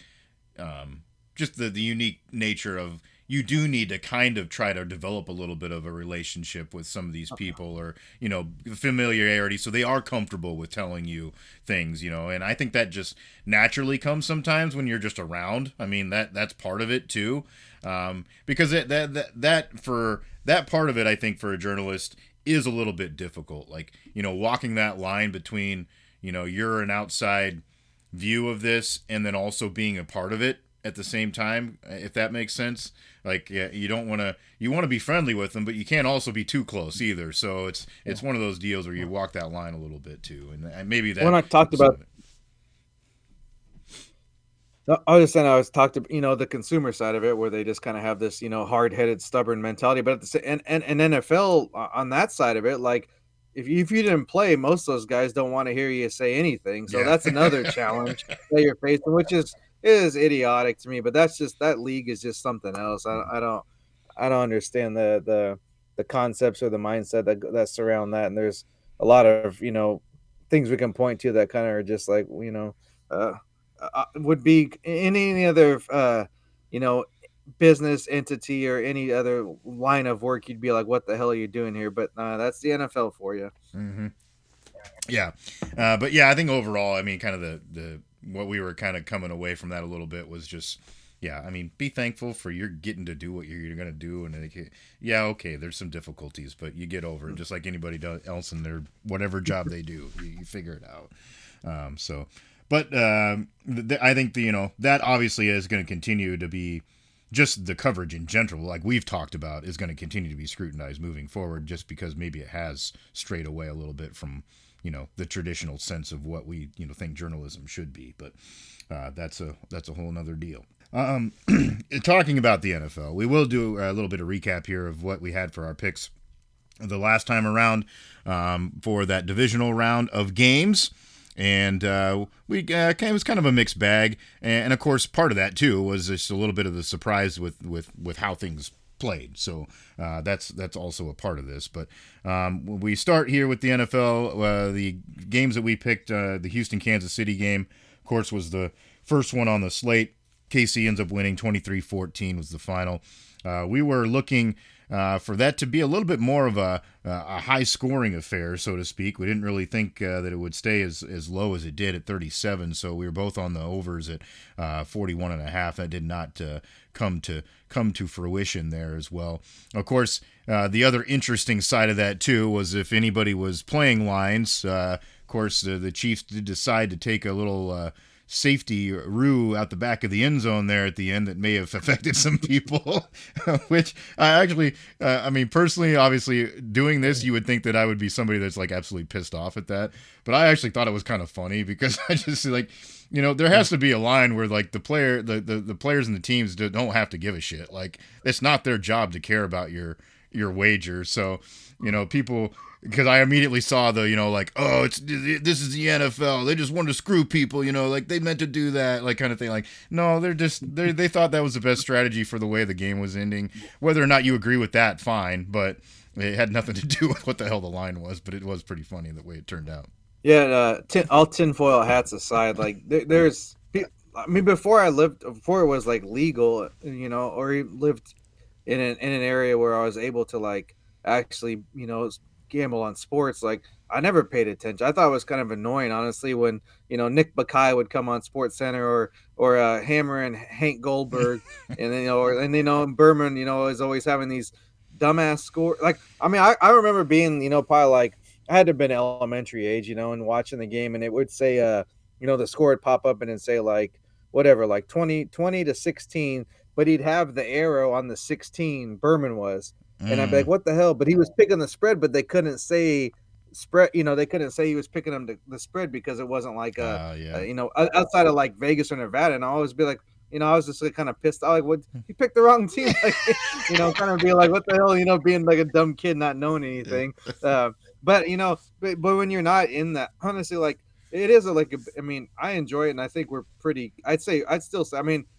just the unique nature of you do need to kind of try to develop a little bit of a relationship with some of these people, or familiarity, so they are comfortable with telling you things, and I think that just naturally comes sometimes when you're just around. I mean, that's part of it too, because that for that part of it, I think for a journalist is a little bit difficult, like walking that line between you're an outside view of this and then also being a part of it at the same time, if that makes sense. Like, yeah, you want to be friendly with them, but you can't also be too close either. So it's one of those deals where you walk that line a little bit too, and maybe When that I talked some about of it. No, I was just saying I was talked to the consumer side of it where they just kind of have this hard headed stubborn mentality, but at the same and NFL on that side of it, like if you didn't play, most of those guys don't want to hear you say anything, so Yeah. that's another challenge that you're facing, which is idiotic to me. But that's just that league is just something else. I don't understand the concepts or the mindset that surround that, and there's a lot of things we can point to that kind of are just like uh, would be in any other you know business entity or any other line of work, you'd be like, what the hell are you doing here? But that's the NFL for you. Hmm. Yeah, but yeah, I think overall, I mean, kind of the what we were kind of coming away from that a little bit was just, yeah, I mean, be thankful for you're getting to do what you're gonna do, and yeah, okay, there's some difficulties, but you get over it, just like anybody else in their whatever job they do, you figure it out. So, but I think that obviously is going to continue to be just the coverage in general, like we've talked about, is going to continue to be scrutinized moving forward, just because maybe it has strayed away a little bit from the traditional sense of what we think journalism should be. But that's a whole nother deal. Talking about the NFL, we will do a little bit of recap here of what we had for our picks the last time around for that divisional round of games. And it was kind of a mixed bag. And of course, part of that, too, was just a little bit of the surprise with how things played. So that's also a part of this. But we start here with the NFL. The games that we picked, the Houston-Kansas City game, of course, was the first one on the slate. KC ends up winning 23-14 was the final. We were looking for that to be a little bit more of a high-scoring affair, so to speak. We didn't really think that it would stay as low as it did at 37, so we were both on the overs at 41.5. That did not come to fruition there as well. Of course, the other interesting side of that, too, was if anybody was playing lines. Of course, the Chiefs did decide to take a little safety rue out the back of the end zone there at the end that may have affected some people, which I actually, personally, obviously doing this, you would think that I would be somebody that's like absolutely pissed off at that. But I actually thought it was kind of funny because I just like, there has to be a line where like the players and the teams don't have to give a shit. Like it's not their job to care about your wager. So, people, because I immediately saw the, this is the NFL. They just wanted to screw people, like they meant to do that, like kind of thing. Like, no, they thought that was the best strategy for the way the game was ending. Whether or not you agree with that, fine, but it had nothing to do with what the hell the line was. But it was pretty funny the way it turned out. Yeah, all tinfoil hats aside, like there's, before it was like legal, or lived in an area where I was able to like actually, gamble on sports, like I never paid attention. I thought it was kind of annoying, honestly, when Nick Bakay would come on Sports Center or Hammer and Hank Goldberg, and then Berman, is always having these dumbass score. Like I remember being probably like I had to have been elementary age, and watching the game, and it would say the score would pop up and it'd say like whatever, like 20 to 16, but he'd have the arrow on the 16. Berman was. And I'd be like, what the hell? But he was picking the spread, but they couldn't say spread. They couldn't say he was picking them the spread because it wasn't like outside of like Vegas or Nevada. And I always be like, I was just like, kind of pissed. I like, what? He picked the wrong team. Like, kind of be like, what the hell? Being like a dumb kid, not knowing anything. But when you're not in that, honestly, like it is I enjoy it, and I think we're pretty. I'd still say.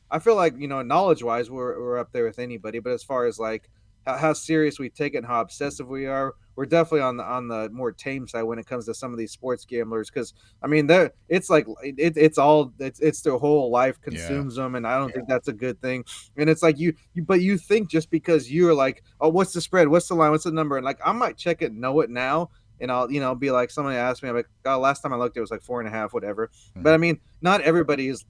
I feel like knowledge wise, we're up there with anybody. But as far as like how serious we take it and how obsessive we are, we're definitely on the more tame side when it comes to some of these sports gamblers, because it's like it's their whole life consumes them, and I don't think that's a good thing. And it's like but you think just because you're like, oh, what's the spread, what's the line, what's the number, and like I might check it, know it now, and I'll be like, somebody asked me, I'm like, oh, last time I looked it was like 4.5, whatever. But not everybody is.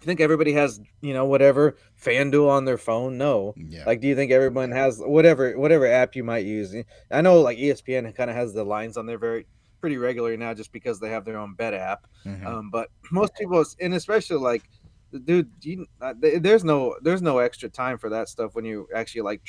You think everybody has, whatever FanDuel on their phone? No. Yeah. Like, do you think everyone has whatever app you might use? I know like ESPN kind of has the lines on there pretty regularly now, just because they have their own bet app. Mm-hmm. But most people, and especially like, dude, there's no extra time for that stuff when you actually like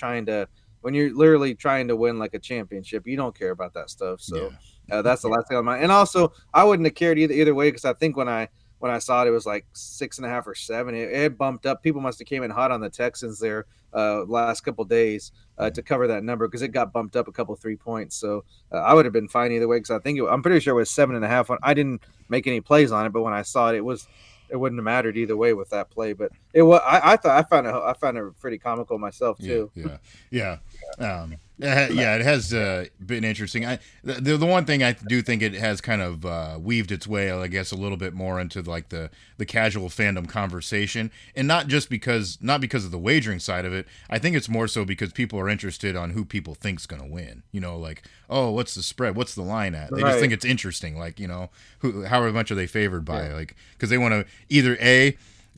when you're literally trying to win like a championship. You don't care about that stuff. So that's the last thing on my. And also, I wouldn't have cared either way, because I think when I saw it, it was like 6.5 or 7. It bumped up. People must have came in hot on the Texans there last couple of days to cover that number, because it got bumped up a couple 3 points. So I would have been fine either way, because I'm pretty sure it was 7.5. I didn't make any plays on it, but when I saw it, it wouldn't have mattered either way with that play. But it was I found it pretty comical myself too. Yeah. It has been interesting. The one thing I do think it has kind of weaved its way, I guess, a little bit more into like the casual fandom conversation, and not because of the wagering side of it. I think it's more so because people are interested on who people think's going to win. Like, oh, what's the spread? What's the line at? They just think it's interesting. Like, how much are they favored by? Like, because they want to either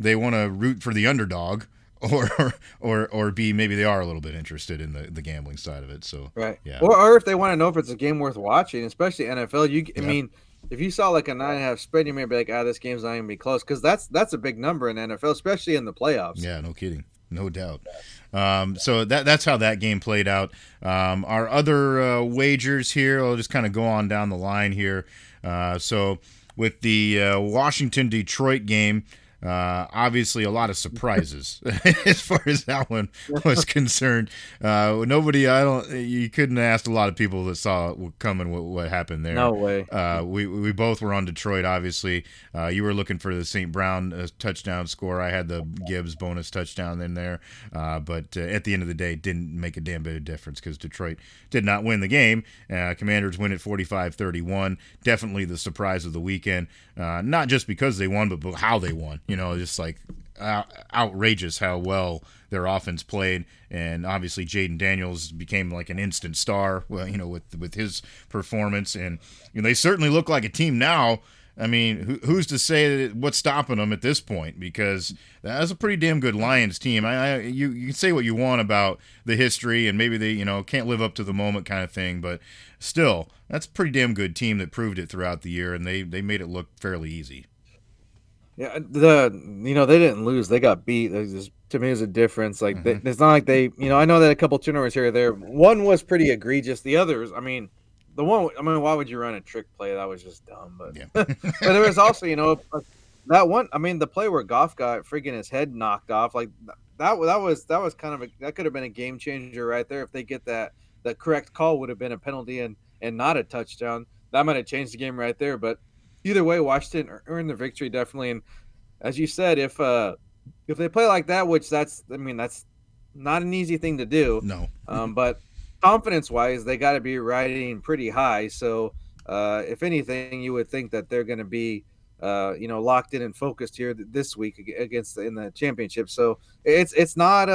they want to root for the underdog, or B, maybe they are a little bit interested in the gambling side of it. So or if they want to know if it's a game worth watching, especially NFL. If you saw like a 9.5 spread, you may be like, this game's not gonna be close, because that's a big number in NFL, especially in the playoffs. Yeah, no kidding. No doubt. So that's how that game played out. Our other wagers here, I'll just kind of go on down the line here. So with the Washington Detroit game, obviously a lot of surprises as far as that one was concerned. Nobody, you couldn't have asked a lot of people that saw it coming what happened there. No way. We both were on Detroit, obviously. You were looking for the St. Brown touchdown score. I had the Gibbs bonus touchdown in there. But at the end of the day, it didn't make a damn bit of difference because Detroit did not win the game. Commanders win at 45-31. Definitely the surprise of the weekend. Not just because they won, but how they won. Just like outrageous how well their offense played, and obviously Jaden Daniels became like an instant star. Well, with his performance, and they certainly look like a team now. I mean, who's to say what's stopping them at this point? Because that's a pretty damn good Lions team. You can say what you want about the history, and maybe they can't live up to the moment kind of thing, but still, that's a pretty damn good team that proved it throughout the year, and they made it look fairly easy. Yeah, they didn't lose; they got beat. To me, is a difference. Like it's not like they. I know that a couple turnovers here or there. One was pretty egregious. The others, the one. Why would you run a trick play? That was just dumb. But Yeah. but there was also, that one. The play where Goff got freaking his head knocked off. Like that was kind of that could have been a game changer right there. If they get that, the correct call would have been a penalty and not a touchdown. That might have changed the game right there. But either way, Washington earned the victory definitely. And as you said, if they play like that, which that's not an easy thing to do. No. But confidence wise, they got to be riding pretty high. So if anything, you would think that they're going to be locked in and focused here this week in the championship. So it's not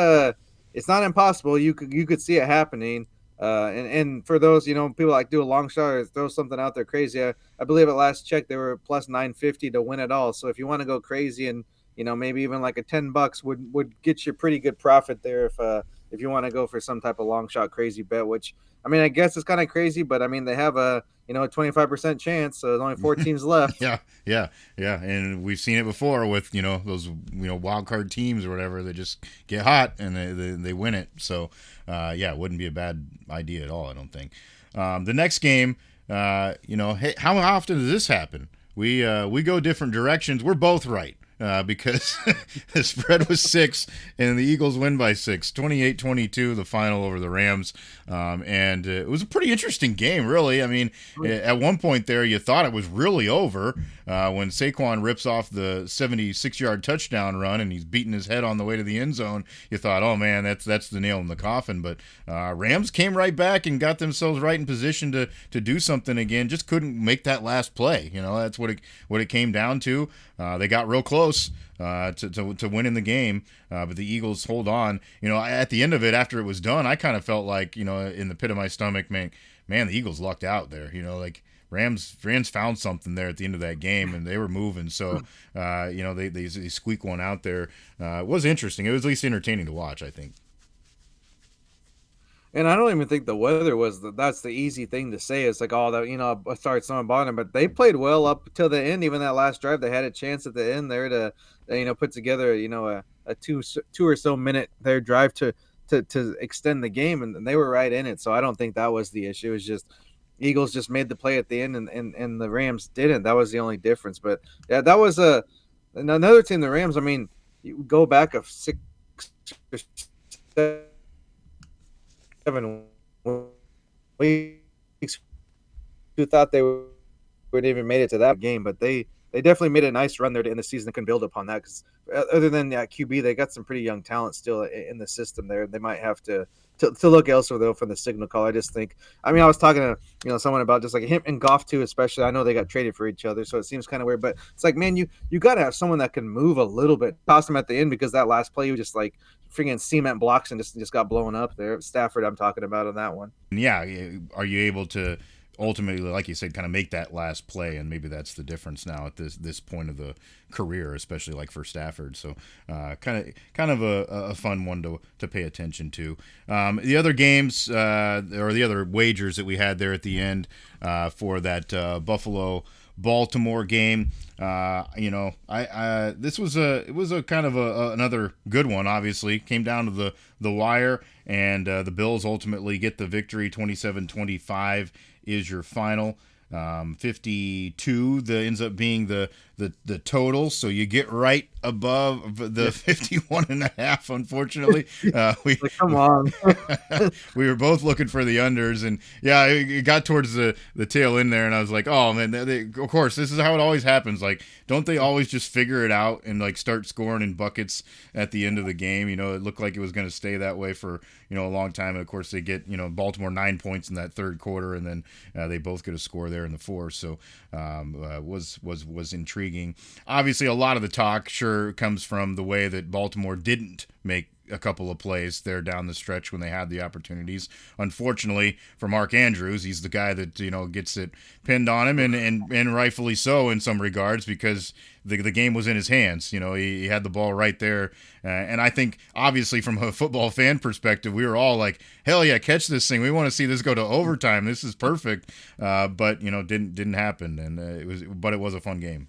impossible. You could see it happening. And for those, people like do a long shot or throw something out there crazy. I believe at last check they were plus 950 to win it all. So if you want to go crazy and maybe even like a $10 would get you pretty good profit there if you want to go for some type of long shot crazy bet. Which I guess it's kind of crazy, but they have a 25% chance. So there's only 4 teams left. Yeah, and we've seen it before with those wild card teams or whatever that just get hot and they win it. So it wouldn't be a bad idea at all, I don't think. The next game, hey, how often does this happen? We go different directions. We're both right. Because the spread was 6 and the Eagles win by 6, 28-22, the final over the Rams. And it was a pretty interesting game, really. At one point there, you thought it was really over when Saquon rips off the 76-yard touchdown run and he's beating his head on the way to the end zone. You thought, oh, man, that's the nail in the coffin. But Rams came right back and got themselves right in position to do something again. Just couldn't make that last play. That's what it came down to. They got real close to winning the game, but the Eagles hold on. At the end of it, after it was done, I kind of felt like, in the pit of my stomach, man, the Eagles lucked out there. Like Rams found something there at the end of that game, and they were moving. So, they squeak one out there. It was interesting. It was at least entertaining to watch, I think. And I don't even think the weather that's the easy thing to say. It's like, sorry, someone bought them, but they played well up till the end. Even that last drive, they had a chance at the end there to, put together, a two or so minute their drive to extend the game, and they were right in it. So I don't think that was the issue. It was just Eagles just made the play at the end, and the Rams didn't. That was the only difference. But yeah, that was another team. The Rams. You go back a 6 or 7 weeks who thought they would even made it to that game, but they definitely made a nice run there to end the season. They can build upon that because other than that QB, they got some pretty young talent still in the system there. They might have to look elsewhere though from the signal call. I just think, I was talking to someone about just like him and Goff too, especially. I know they got traded for each other, so it seems kind of weird, but it's like, man, you got to have someone that can move a little bit. Toss him at the end because that last play, you just like freaking cement blocks and just got blown up there. Stafford, I'm talking about on that one. Yeah, are you able to ultimately, like you said, kind of make that last play, and maybe that's the difference now at this point of the career, especially like for Stafford. So kind of a fun one to pay attention to. The other games or the other wagers that we had there at the end for that Buffalo Baltimore game. This was a kind of another good one. Obviously, came down to the wire, and the Bills ultimately get the victory. 27-25 is your final. 52 that ends up being the total, so you get right above the 51 and a half. Unfortunately, we Like, come on. we were both looking for the unders, and yeah, it got towards the tail end there, and I was like, oh man, of course this is how it always happens. Like, don't they always just figure it out and like start scoring in buckets at the end of the game? It looked like it was going to stay that way for a long time, and of course they get Baltimore 9 points in that third quarter, and then they both get a score there in the fourth. So was intriguing. Obviously, a lot of the talk sure comes from the way that Baltimore didn't make a couple of plays there down the stretch when they had the opportunities. Unfortunately for Mark Andrews, he's the guy that gets it pinned on him, and rightfully so in some regards, because the game was in his hands. He had the ball right there, and I think obviously from a football fan perspective, we were all like, hell yeah, catch this thing. We want to see this go to overtime. This is perfect, but didn't happen, and it was a fun game.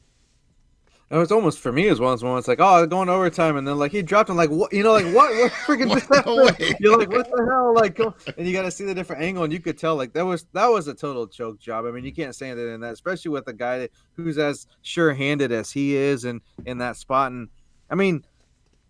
It was almost for me as well as one. It's like, oh, going to overtime, and then like he dropped him, like what, what freaking just happened? You're like, what the hell, like, and you got to see the different angle, and you could tell like that was a total choke job. I mean, you can't say anything in that, especially with a guy who's as sure-handed as he is in that spot. And I mean,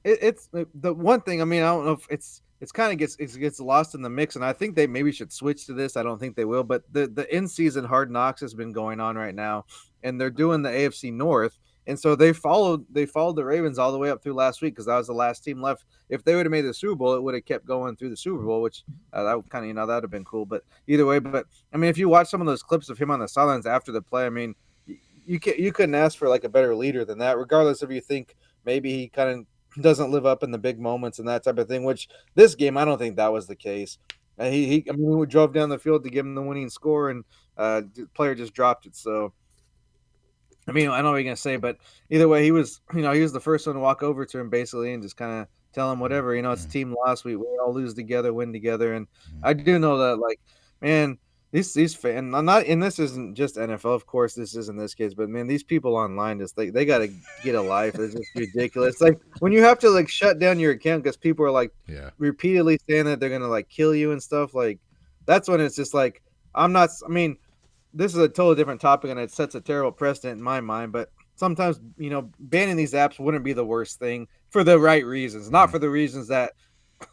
it's the one thing. I mean, I don't know if it's kind of gets lost in the mix, and I think they maybe should switch to this. I don't think they will, but the in-season Hard Knocks has been going on right now, and they're doing the AFC North. And so they followed the Ravens all the way up through last week, because that was the last team left. If they would have made the Super Bowl, it would have kept going through the Super Bowl, which that kind of that would have been cool. But either way, I mean, if you watch some of those clips of him on the sidelines after the play, I mean, you couldn't ask for like a better leader than that, regardless if you think maybe he kind of doesn't live up in the big moments and that type of thing. Which this game, I don't think that was the case. I mean, we drove down the field to give him the winning score, and the player just dropped it. So. I mean, I know what you're gonna say, but either way, he was the first one to walk over to him basically and just kind of tell him whatever. It's a team loss. We all lose together, win together, and I do know that, like, man, these fans, I'm not, and this isn't just NFL, of course, this isn't this case, but man, these people online just they got to get a life. It's just ridiculous. Like when you have to like shut down your account because people are like repeatedly saying that they're gonna like kill you and stuff. Like that's when it's just like I'm not. I mean. This is a totally different topic, and it sets a terrible precedent in my mind. But sometimes, banning these apps wouldn't be the worst thing for the right reasons, not for the reasons that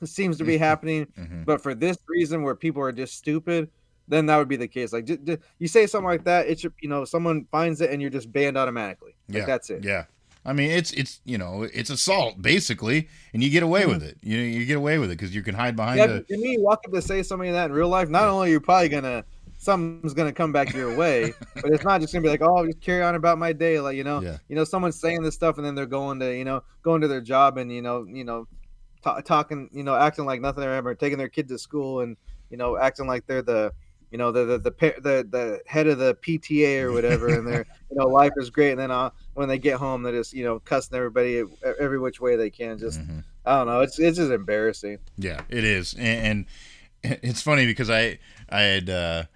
seems to be happening, but for this reason where people are just stupid. Then that would be the case. Like you say something like that, it should, someone finds it and you're just banned automatically. Like that's it. Yeah. I mean, it's assault basically, and you get away with it. You get away with it because you can hide behind. To me, walk up to say something like that in real life. Not only are you probably something's gonna come back your way, but it's not just gonna be like, oh, just carry on about my day, like someone's saying this stuff and then they're going to their job and talking, acting like nothing ever, taking their kid to school and acting like they're the head of the PTA or whatever, and their life is great, and then when they get home they're just cussing everybody every which way they can. Just I don't know, it's just embarrassing. Yeah, it is, and it's funny because I had.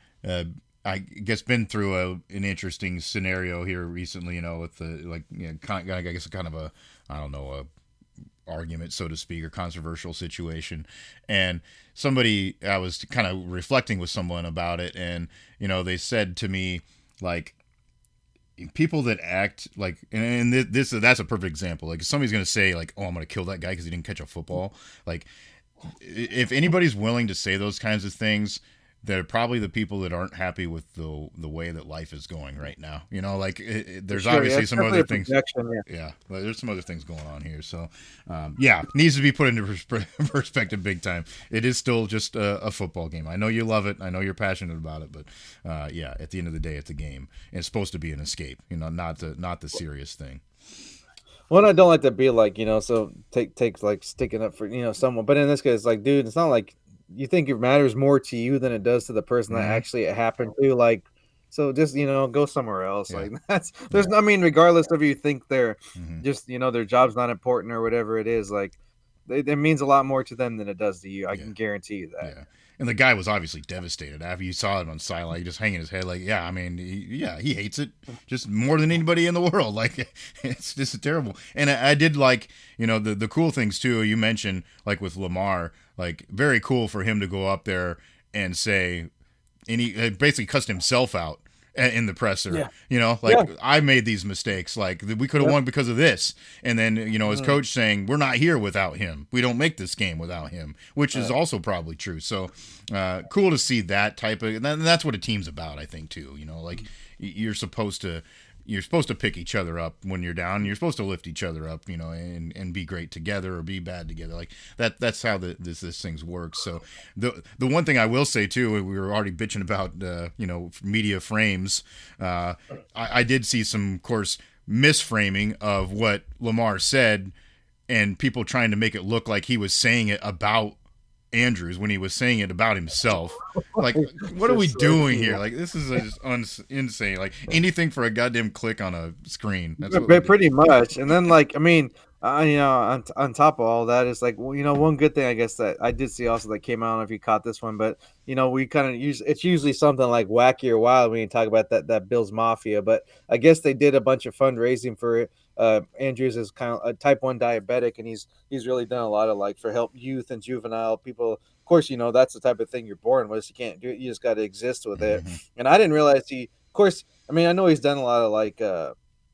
I guess been through an interesting scenario here recently, with the I guess kind of a argument, so to speak, or controversial situation, and I was kind of reflecting with someone about it, and they said to me like people that act like, and that's a perfect example. Like if somebody's gonna say like, oh, I'm gonna kill that guy because he didn't catch a football, like if anybody's willing to say those kinds of things, they're probably the people that aren't happy with the way that life is going right now. There's obviously some other things. Yeah, but there's some other things going on here. So, needs to be put into perspective big time. It is still just a football game. I know you love it. I know you're passionate about it. But at the end of the day, it's a game. And it's supposed to be an escape. Not the serious thing. Well, I don't like to be like, so take like sticking up for someone. But in this case, like, dude, it's not like you think it matters more to you than it does to the person that actually it happened to. Like, so just go somewhere else. Like I mean, regardless of you think they're just their job's not important or whatever it is, like it means a lot more to them than it does to you. I Yeah. can guarantee you that. Yeah. And the guy was obviously devastated after you saw him on sideline, just hanging his head like, yeah, I mean, he hates it just more than anybody in the world. Like, it's just terrible. And I did like, the cool things too. You mentioned like with Lamar, like very cool for him to go up there and say, and he basically cussed himself out in the presser. Yeah. Like Yeah. I made these mistakes. Like we could have Yep. won because of this. And then his Mhm. coach saying we're not here without him. We don't make this game without him, which is Right. also probably true. So cool to see that type of. And that's what a team's about, I think too. Like you're supposed to. You're supposed to pick each other up when you're down. You're supposed to lift each other up, and be great together or be bad together. Like that. That's how this things works. So the one thing I will say too, we were already bitching about, media frames. I did see some, of course, misframing of what Lamar said, and people trying to make it look like he was saying it about Andrews when he was saying it about himself. Like, what are we doing here? Like, this is just insane. Like, anything for a goddamn click on a screen. That's what we did. Pretty much. And then, like, I mean, on top of all that is like, well, one good thing I guess that I did see also that came out. I don't know if you caught this one, but we kind of use it's usually something like wacky or wild when you talk about that Bills Mafia. But I guess they did a bunch of fundraising for Andrews is kind of a type 1 diabetic, and he's really done a lot of like for help youth and juvenile people. Of course, that's the type of thing you're born with. You can't do it. You just got to exist with it. Mm-hmm. And I didn't realize of course, I mean, I know he's done a lot of like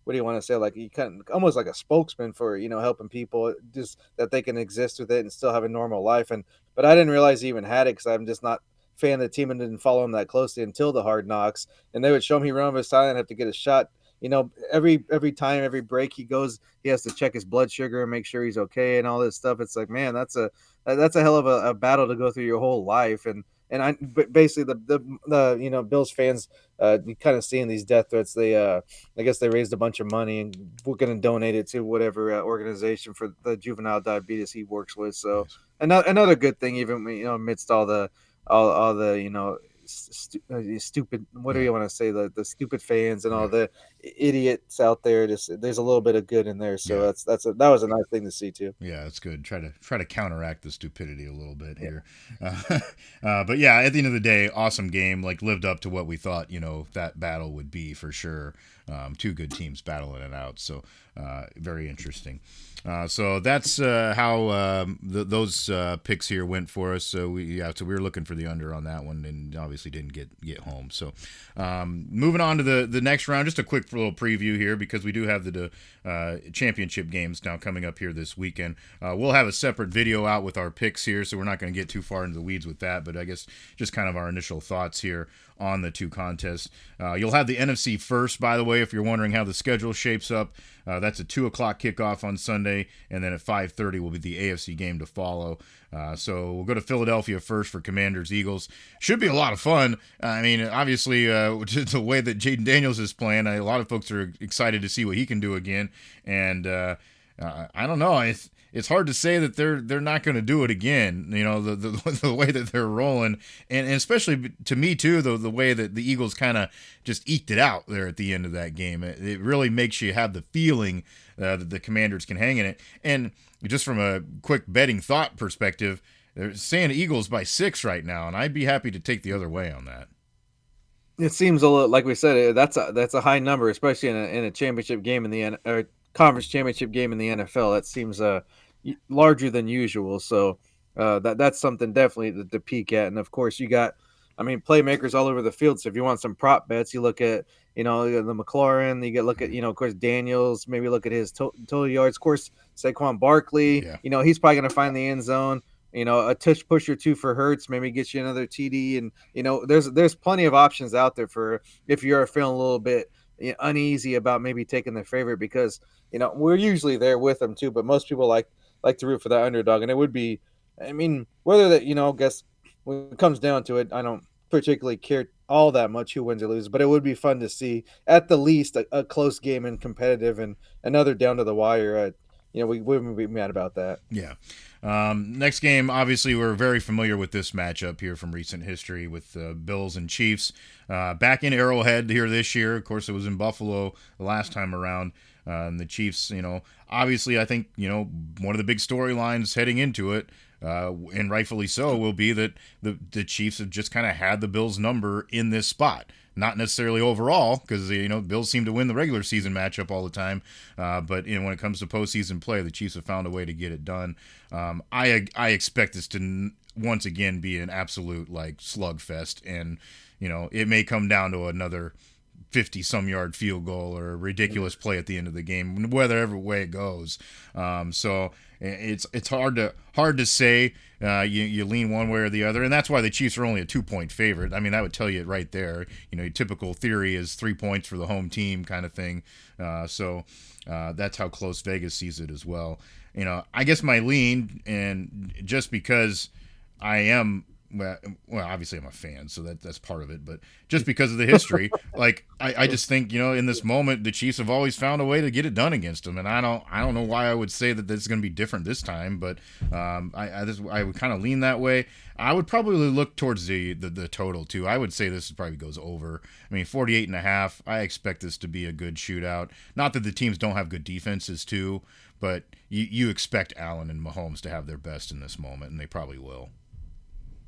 what do you want to say? Like he kind of almost like a spokesman for helping people just that they can exist with it and still have a normal life. But I didn't realize he even had it because I'm just not a fan of the team and didn't follow him that closely until the Hard Knocks. And they would show him he run over his side and have to get a shot. Every time, every break he goes, he has to check his blood sugar and make sure he's okay and all this stuff. It's like, man, that's a hell of a battle to go through your whole life. But basically the Bills fans you kind of seeing these death threats. They I guess they raised a bunch of money and we're going to donate it to whatever organization for the juvenile diabetes he works with. So Nice. another good thing, even amidst all the stupid, what do Yeah. you want to say, the stupid fans and all Yeah. the idiots out there, just there's a little bit of good in there. So Yeah. that was a nice thing to see too. Yeah, that's good. Try to counteract the stupidity a little bit here, but yeah, at the end of the day, awesome game. Like lived up to what we thought that battle would be for sure. Two good teams battling it out, so very interesting. So that's how those picks here went for us. So we were looking for the under on that one, and obviously didn't get home. So moving on to the next round, just a quick little preview here because we do have the championship games now coming up here this weekend. We'll have a separate video out with our picks here, so we're not going to get too far into the weeds with that. But I guess just kind of our initial thoughts here on the two contests. You'll have the NFC first, by the way, if you're wondering how the schedule shapes up. That's a 2:00 kickoff on Sunday, and then at 5:30 will be the AFC game to follow. So we'll go to Philadelphia first for Commanders Eagles. Should be a lot of fun. I mean, obviously, the way that Jaden Daniels is playing, a lot of folks are excited to see what he can do again. And I don't know. It's hard to say that they're not going to do it again. The way that they're rolling, and especially to me too, the way that the Eagles kind of just eked it out there at the end of that game. It really makes you have the feeling that the Commanders can hang in it. And just from a quick betting thought perspective, they're saying Eagles by 6 right now, and I'd be happy to take the other way on that. It seems a little like we said. That's a high number, especially in a championship game in the conference championship game in the NFL. That seems larger than usual. So that's something definitely to peek at. And of course, you got, I mean, playmakers all over the field. So if you want some prop bets, you look at the McLaurin. You look at of course Daniels. Maybe look at his total yards. Of course, Saquon Barkley. Yeah. He's probably going to find the end zone. A touch push or two for Hurts, maybe get you another TD, and there's plenty of options out there for if you're feeling a little bit uneasy about maybe taking the favorite because we're usually there with them too, but most people like to root for that underdog, and it would be, I mean, whether that I guess when it comes down to it, I don't particularly care all that much who wins or loses, but it would be fun to see at the least a close game and competitive, and another down to the wire. We wouldn't be mad about that. Yeah. Next game, obviously, we're very familiar with this matchup here from recent history with Bills and Chiefs. Back in Arrowhead here this year. Of course, it was in Buffalo the last time around. And the Chiefs, obviously, I think, one of the big storylines heading into it, and rightfully so, will be that the Chiefs have just kind of had the Bills' number in this spot. Not necessarily overall, because Bills seem to win the regular season matchup all the time, but when it comes to postseason play, the Chiefs have found a way to get it done. I expect this to once again be an absolute slugfest, and it may come down to another 50-some yard field goal or a ridiculous play at the end of the game, whatever way it goes. So it's hard to say. You lean one way or the other, and that's why the Chiefs are only a 2-point favorite. I mean, that would tell you it right there. Your typical theory is 3 points for the home team kind of thing. So that's how close Vegas sees it as well. I guess my lean, and just because I am. Well, obviously I'm a fan, so that's part of it. But just because of the history, I just think in this moment the Chiefs have always found a way to get it done against them, and I don't know why I would say that this is going to be different this time. But I would kind of lean that way. I would probably look towards the total too. I would say this probably goes over. I mean, 48.5. I expect this to be a good shootout. Not that the teams don't have good defenses too, but you expect Allen and Mahomes to have their best in this moment, and they probably will.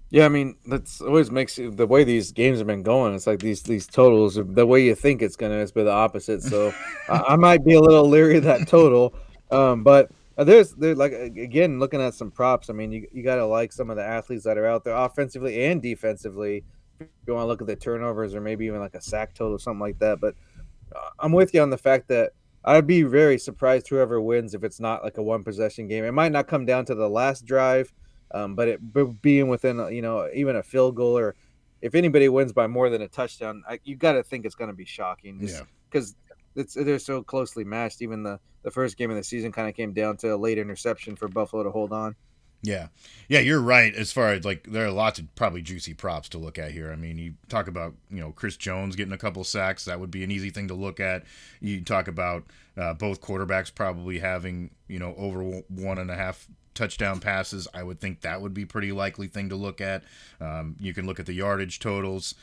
Yeah, I mean, that's always makes the way these games have been going. It's like these totals, the way you think it's gonna, it's been the opposite. So I might be a little leery of that total. But there's like again looking at some props. I mean, you gotta like some of the athletes that are out there, offensively and defensively. If you want to look at the turnovers or maybe even like a sack total, something like that. But I'm with you on the fact that I'd be very surprised whoever wins if it's not like a one possession game. It might not come down to the last drive. But being within, even a field goal, or if anybody wins by more than a touchdown, you got to think it's going to be shocking, because they're so closely matched. Even the first game of the season kind of came down to a late interception for Buffalo to hold on. Yeah, you're right. As far as there are lots of probably juicy props to look at here. I mean, you talk about Chris Jones getting a couple sacks. That would be an easy thing to look at. You talk about both quarterbacks probably having over 1.5 touchdown passes. I would think that would be a pretty likely thing to look at. You can look at the yardage totals.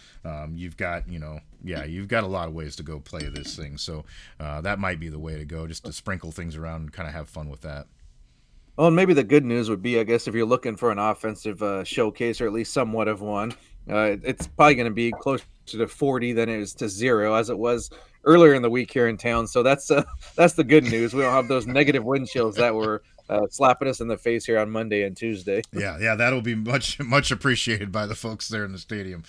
You've got you've got a lot of ways to go play this thing. So that might be the way to go, just to sprinkle things around and kind of have fun with that. Well, and maybe the good news would be, I guess, if you're looking for an offensive showcase, or at least somewhat of one, it's probably going to be closer to 40 than it is to 0, as it was earlier in the week here in town. So that's the good news. We don't have those negative wind chills that were slapping us in the face here on Monday and Tuesday. Yeah, that'll be much appreciated by the folks there in the stadium,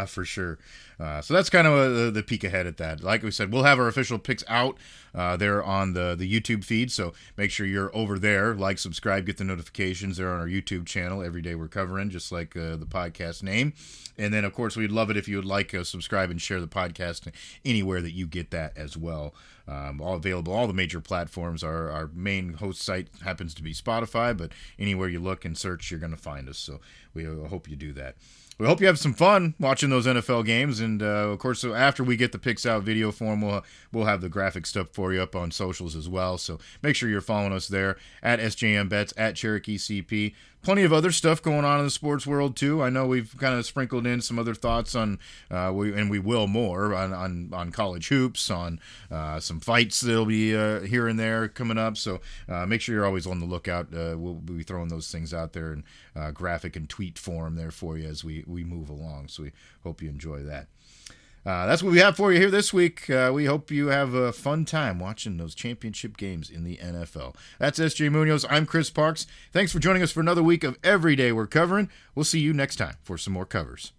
for sure. So that's kind of the peek ahead at that. Like we said, we'll have our official picks out there on the YouTube feed, so make sure you're over there, subscribe, get the notifications. They're on our YouTube channel. Every day we're covering, just like the podcast name. And then, of course, we'd love it if you would subscribe and share the podcast anywhere that you get that as well. All available, all the major platforms. Our main host site happens to be Spotify, but anywhere you look and search, you're going to find us. So we hope you do that. We hope you have some fun watching those NFL games, and of course, so after we get the picks out video form, we'll have the graphic stuff for you up on socials as well. So make sure you're following us there at SJM Bets, at Cherokee CP. Plenty of other stuff going on in the sports world too. I know we've kind of sprinkled in some other thoughts on, we will more on college hoops, on some fights that'll be here and there coming up. So make sure you're always on the lookout. We'll be throwing those things out there in graphic and tweet form there for you as we move along. So we hope you enjoy that. That's what we have for you here this week. We hope you have a fun time watching those championship games in the NFL. That's SJ Munoz. I'm Chris Parks. Thanks for joining us for another week of Every Day We're Covering. We'll see you next time for some more covers.